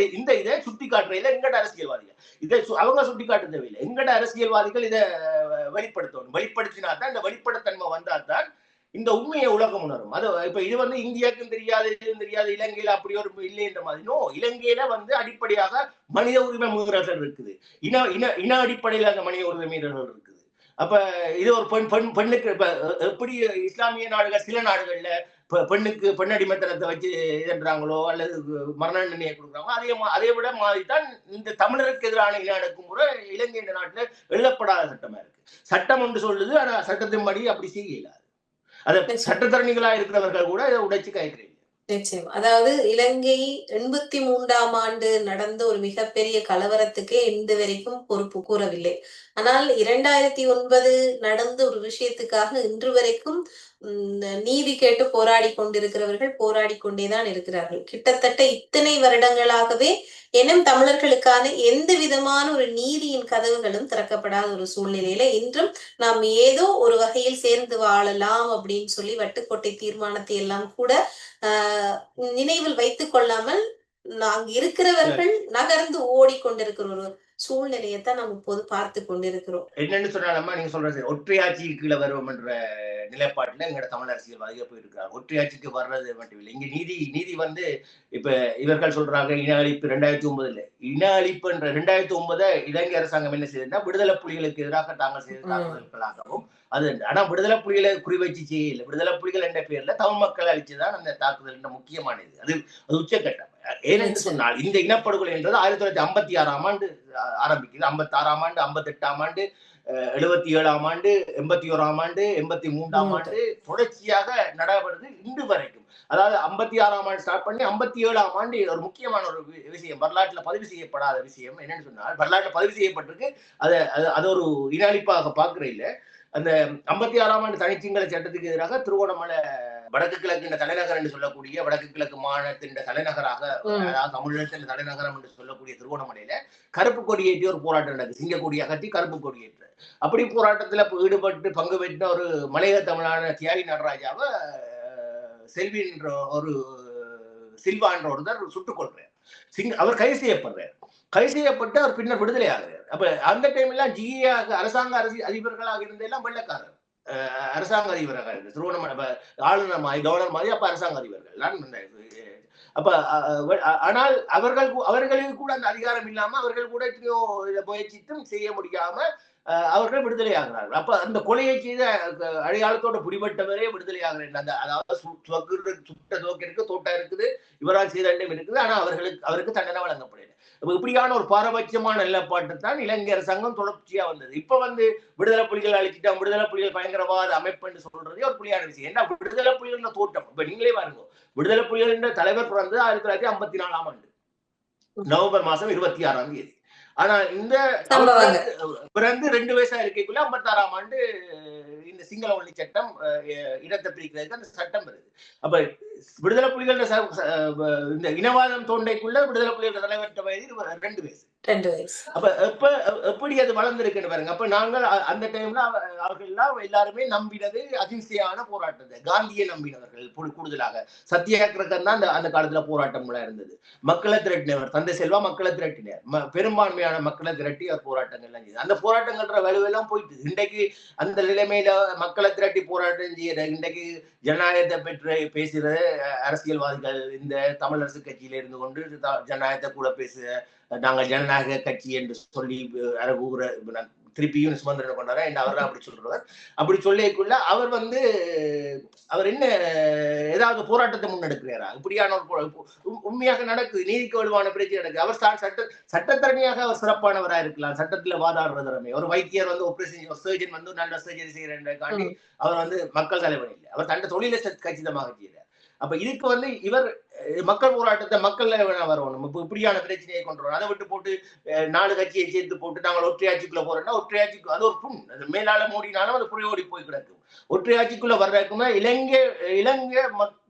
இதை சுட்டி காட்டுறையில எங்கட அரசியல்வாதிகள் இதை அவங்க சுட்டி காட்ட தேவையில்லை. எங்கட அரசியல்வாதிகள் இதை வெளிப்படுத்தணும். வெளிப்படுத்தினாதான் இந்த வெளிப்படத்தன்மை வந்தால்தான் இந்த உண்மையை உலகம் உணரும். அது இப்ப இது இந்தியாவுக்கும் தெரியாது, இதுவும் தெரியாது, இலங்கையில அப்படி ஒரு இல்லை என்ற மாதிரி. இலங்கையில அடிப்படையாக மனித உரிமை மீறல்கள் இருக்குது. இன அடிப்படையில் அந்த மனித உரிமை மீறல்கள் இருக்குது. அப்ப இது ஒரு பெண்ணுக்கு இப்ப எப்படி இஸ்லாமிய நாடுகள் சில நாடுகள்ல பெண்ணுக்கு பெண்ணடிமைத்தனத்தை வச்சு இதன்றாங்களோ அல்லது மரண தண்டனையை கொடுக்குறாங்களோ அதே விட மாதிரிதான் இந்த தமிழருக்கு எதிரான இன அடக்குமுறை இலங்கை நாட்டுல எழுதப்படாத சட்டமா இருக்கு. சட்டம் ஒன்று சொல்லுது, ஆனா சட்டத்தின்படி அப்படி செய்ய இயலாது. அதை சட்டத்தரணிகளா இருக்கிறவர்கள் கூட இதை உடைச்சு கைக்கிறீங்க. நிச்சயம். அதாவது இலங்கை 83ஆம் ஆண்டு நடந்த ஒரு மிகப்பெரிய கலவரத்துக்கே இன்று வரைக்கும் பொறுப்பு கூறவில்லை. ஆனால் 2009 நடந்த ஒரு விஷயத்துக்காக இன்று வரைக்கும் நீதி கேட்டு போராடி கொண்டிருக்கிறவர்கள் போராடி கொண்டேதான் இருக்கிறார்கள். கிட்டத்தட்ட இத்தனை வருடங்களாகவே எனும் தமிழர்களுக்கான எந்த விதமான ஒரு நீதியின் கதவுகளும் திறக்கப்படாத ஒரு சூழ்நிலையில இன்றும் நாம் ஏதோ ஒரு வகையில் சேர்ந்து வாழலாம் அப்படின்னு சொல்லி வட்டுக்கோட்டை தீர்மானத்தை எல்லாம் கூட நினைவில் வைத்துக் கொள்ளாமல் அங்கு இருக்கிறவர்கள் நகர்ந்து ஓடிக்கொண்டிருக்கிற ஒரு சூழ்நிலையத்தான் நாம் இப்போது பார்த்து கொண்டிருக்கிறோம். என்னன்னு சொன்னாலம்மா நீங்க சொல்றது ஒற்றையாட்சி கீழே வருவோம் என்ற நிலைப்பாட்டுல எங்களோட தமிழ் அரசியல்வாதிகள் போயிருக்கிறாங்க. ஒற்றையாட்சிக்கு வர்றது மட்டும் இல்லை. இங்க நீதி இப்ப இவர்கள் சொல்றாங்க இன அழிப்பு 2009 இன அழிப்பு என்ற 2009 இலங்கை அரசாங்கம் என்ன செய்யுதுன்னா விடுதலை புலிகளுக்கு எதிராக தாங்கள் செய்த தாக்குதல்களாகவும் அது. ஆனா விடுதலை புலிகளை குறிவச்சு செய்யல. விடுதலை புலிகள் என்ற பேர்ல தமிழ் மக்கள் அழிச்சுதான் அந்த தாக்குதல் என்ற முக்கியமானது. அது உச்சக்கட்டம். ஏனென்று சொன்னால் இந்த இனப்படுகொலை என்றது 1956ஆம் ஆண்டு ஆரம்பிக்குது. 56ஆம் ஆண்டு, 58ஆம் ஆண்டு, 77ஆம் ஆண்டு, 81ஆம் ஆண்டு, 83ஆம் ஆண்டு தொடர்ச்சியாக நடைபெறுது இன்று வரைக்கும். அதாவது 56ஆம் ஆண்டு ஸ்டார்ட் பண்ணி 57ஆம் ஆண்டு ஒரு முக்கியமான ஒரு விஷயம் வரலாற்றுல பதிவு செய்யப்படாத விஷயம் என்னன்னு சொன்னால், வரலாற்றுல பதிவு செய்யப்பட்டிருக்கு, அது ஒரு இன அழிப்பாக பார்க்கிற இல்ல. அந்த 56ஆம் ஆண்டு தனிச்சிங்கள சட்டத்துக்கு எதிராக திருவோணமலை வடக்கு கிழக்கு தலைநகர் என்று சொல்லக்கூடிய வடக்கு கிழக்கு மாநிலத்தின் தலைநகராக, அதாவது தமிழகத்தின் தலைநகரம் என்று சொல்லக்கூடிய திருவோணமலையில கருப்பு கொடியேற்றி ஒரு போராட்டம் நடக்குது. சிங்கக்கொடி அகற்றி கருப்பு கொடியேற்ற அப்படி போராட்டத்துல ஈடுபட்டு பங்கு பெற்ற ஒரு மலையக தமிழான தியாகி நடராஜாவை செல்வி என்ற ஒரு சில்வா என்ற ஒருத்தர் சுட்டுக் கொள்றார். அவர் கைது செய்யப்படுறார். கைது செய்யப்பட்டு அவர் பின்னர் விடுதலை ஆகிறார். அப்ப அந்த டைம் எல்லாம் ஜிஏ அரசாங்க அதிபர்களாக இருந்தெல்லாம் வெள்ளக்காரர். அரசாங்க அதிபராக இருந்து திருவண்ணாமலை ஆளுநர் மாதிரி கவர்னர் மாதிரி அப்ப அரசாங்க அதிபர்கள் அப்ப ஆனால் அவர்களுக்கு கூட அந்த அதிகாரம் இல்லாம அவர்கள் கூட எத்தனையோ முயற்சித்தும் செய்ய முடியாம அவர்கள் விடுதலை ஆகிறார்கள். அப்ப அந்த கொலையை செய்த அடையாளத்தோட பிடிபட்டவரே விடுதலை ஆகிறார். அந்த அதாவது சுட்ட தோக்கு இருக்கு, தோட்டா இருக்குது, இவரால் செய்த இருக்குது. ஆனா அவருக்கு தண்டனை வழங்கப்படல. இப்படியான ஒரு பாரபட்சமான நிலப்பாட்டு தான் இலங்கை அரசாங்கம் தொடர்ச்சியா வந்தது. இப்ப விடுதலை புலிகள் அழிச்சிட்டோம், விடுதலை புலிகள் பயங்கரவாத அமைப்புன்னு சொல்றதே ஒரு புலியான விஷயம். ஏன்னா விடுதலை புலிகள் தோட்டம் இப்ப நீங்களே பாருங்க, விடுதலை புலிகள் என்ற தலைவர் பிறந்தது 1954 நவம்பர் மாசம் 26 ஆனா இந்த பிறந்து 2 வயசா இருக்கைக்குள்ள 56 இந்த சிங்கள ஒளி சட்டம் இடத்தை பிரிக்கிறதுக்கு அந்த சட்டம் வருது. அப்ப விடுதலை புலிகள் இந்த இனவாதம் தோண்டைக்குள்ள விடுதலை புலிகள் தலைவர் வயது 2 வயசு. அப்ப எப்படி அது வளர்ந்திருக்குன்னு பாருங்க. அப்ப நாங்கள் அந்த டைம்ல அவர்கள் எல்லாருமே நம்பினது அகிம்சையான போராட்டத்தை, காந்தியை நம்பினவர்கள் கூடுதலாக. சத்தியாகிரகம் தான் அந்த காலத்துல போராட்டங்களா இருந்தது. மக்களை திரட்டினவர் தந்தை செல்வா மக்களை திரட்டினார், பெரும்பான்மையான மக்களை திரட்டி அவர் போராட்டங்கள் எல்லாம் செய்யுது. அந்த போராட்டங்கள்ன்ற வலுவெல்லாம் போயிட்டு இன்றைக்கு அந்த நிலைமையில மக்களை திரட்டி போராட்டம் செய்யற, இன்றைக்கு ஜனநாயகத்தை பெற்று பேசுற அரசியல்வாதிகள் இந்த தமிழரசு கட்சியில இருந்து கொண்டு ஜனநாயகத்தை கூட பேசுற, நாங்கள் ஜனநாயக கட்சி என்று சொல்லி அரகூர திருப்பியும் சுமந்திரன் கொண்டாரா என்ன அவர் அப்படி சொல்றவர். அப்படி சொல்லிக்குள்ள அவர் என்ன ஏதாவது போராட்டத்தை முன்னெடுக்கிறாரா? இப்படியான ஒரு உண்மையாக நடக்குது, நீதிக்கு வலுவான பிரச்சனை நடக்குது. அவர் சட்டத்தரணியாக அவர் சிறப்பானவராக இருக்கலாம், சட்டத்துல வாதாடுற திறமை. ஒரு வைத்தியர் ஆபரேஷன் சர்ஜன் நல்ல சர்ஜரி செய்யறேன் அவர் மக்கள் தலைவன் இல்லை, அவர் தன் தொழிலை கச்சிதமாக செய்யறார். அப்ப இதுக்கு இவர் மக்கள் போராட்டத்தை மக்கள் வரணும். இப்படியான பிரச்சனையை கொண்டு வரணும். அதை விட்டு போட்டு 4 கட்சியை சேர்த்து போட்டு நாங்கள் ஒற்றையாட்சிக்குள்ள போறோம்னா ஒற்றையாட்சிக்கு அது ஒரு புண், அது மேலால மூடினாலும் அது புறையோடி போய் கிடக்கும். ஒற்றையாட்சிக்குள்ள வர்றதுக்குமே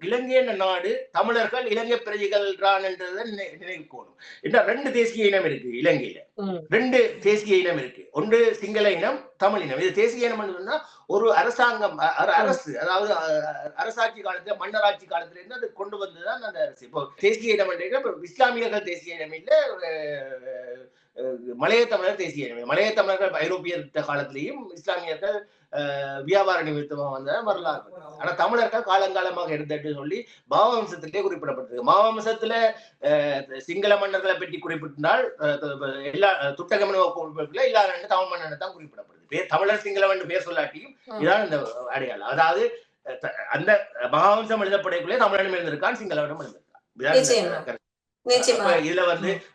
இலங்கை நாடு தமிழர்கள் இலங்கை பிரஜைகள் தான் என்றதை நினைக்கணும். ஏன்னா 2 தேசிய இனம் இருக்கு இலங்கையில, 2 தேசிய இனம் இருக்கு. ஒன்று சிங்கள இனம், தமிழ் இனம். இது தேசிய இனம் சொன்னா ஒரு அரசாங்கம், அரசு, அதாவது அரசாட்சி காலத்துல மன்னராட்சி காலத்துல இருந்து அது கொண்டு வந்ததுதான் அந்த அரசு. இப்போ தேசிய இனம் இஸ்லாமியர்கள் தேசிய இனம் இல்ல, மலைய தமிழர் தேசிய இனம். மலைய தமிழர்கள் ஐரோப்பியர் காலத்திலையும் இஸ்லாமியர்கள் வியாபார நிமித்தமா வந்த வரலாறு. ஆனா தமிழர்கள் காலங்காலமாக இருந்துட்டு சொல்லி மாவம்சத்திலே குறிப்பிடப்பட்டது. மாவம்சத்துல சிங்கள மன்னர்களை பற்றி குறிப்பிட்டால் எல்லா துட்டகமன இல்லாத தமிழ் மன்னனை தான் குறிப்பிடப்படுது. தமிழர் சிங்களவன் பேர் சொல்லாட்டியும் இதான் இந்த அடையாளம். அதாவது அந்த மகாவம்சம் எழுதப்படைக்குள்ளே தமிழனும் இருந்திருக்கான், சிங்களவனும் இருந்திருக்கான். இதுல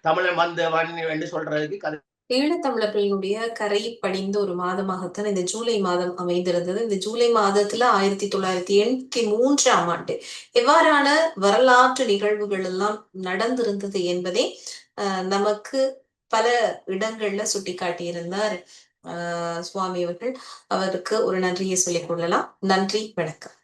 தமிழன் வந்தவன் என்று சொல்றதுக்கு ஈழத்தமிழர்களுடைய கரை படிந்த ஒரு மாதமாகத்தான் இந்த ஜூலை மாதம் அமைந்திருந்தது. இந்த ஜூலை மாதத்துல 1983 எவ்வாறான வரலாற்று நிகழ்வுகள் எல்லாம் நடந்திருந்தது என்பதை நமக்கு பல இடங்கள்ல சுட்டி காட்டியிருந்தார் சுவாமி அவர்கள். அவருக்கு ஒரு நன்றியை சொல்லிக் கொள்ளலாம். நன்றி, வணக்கம்.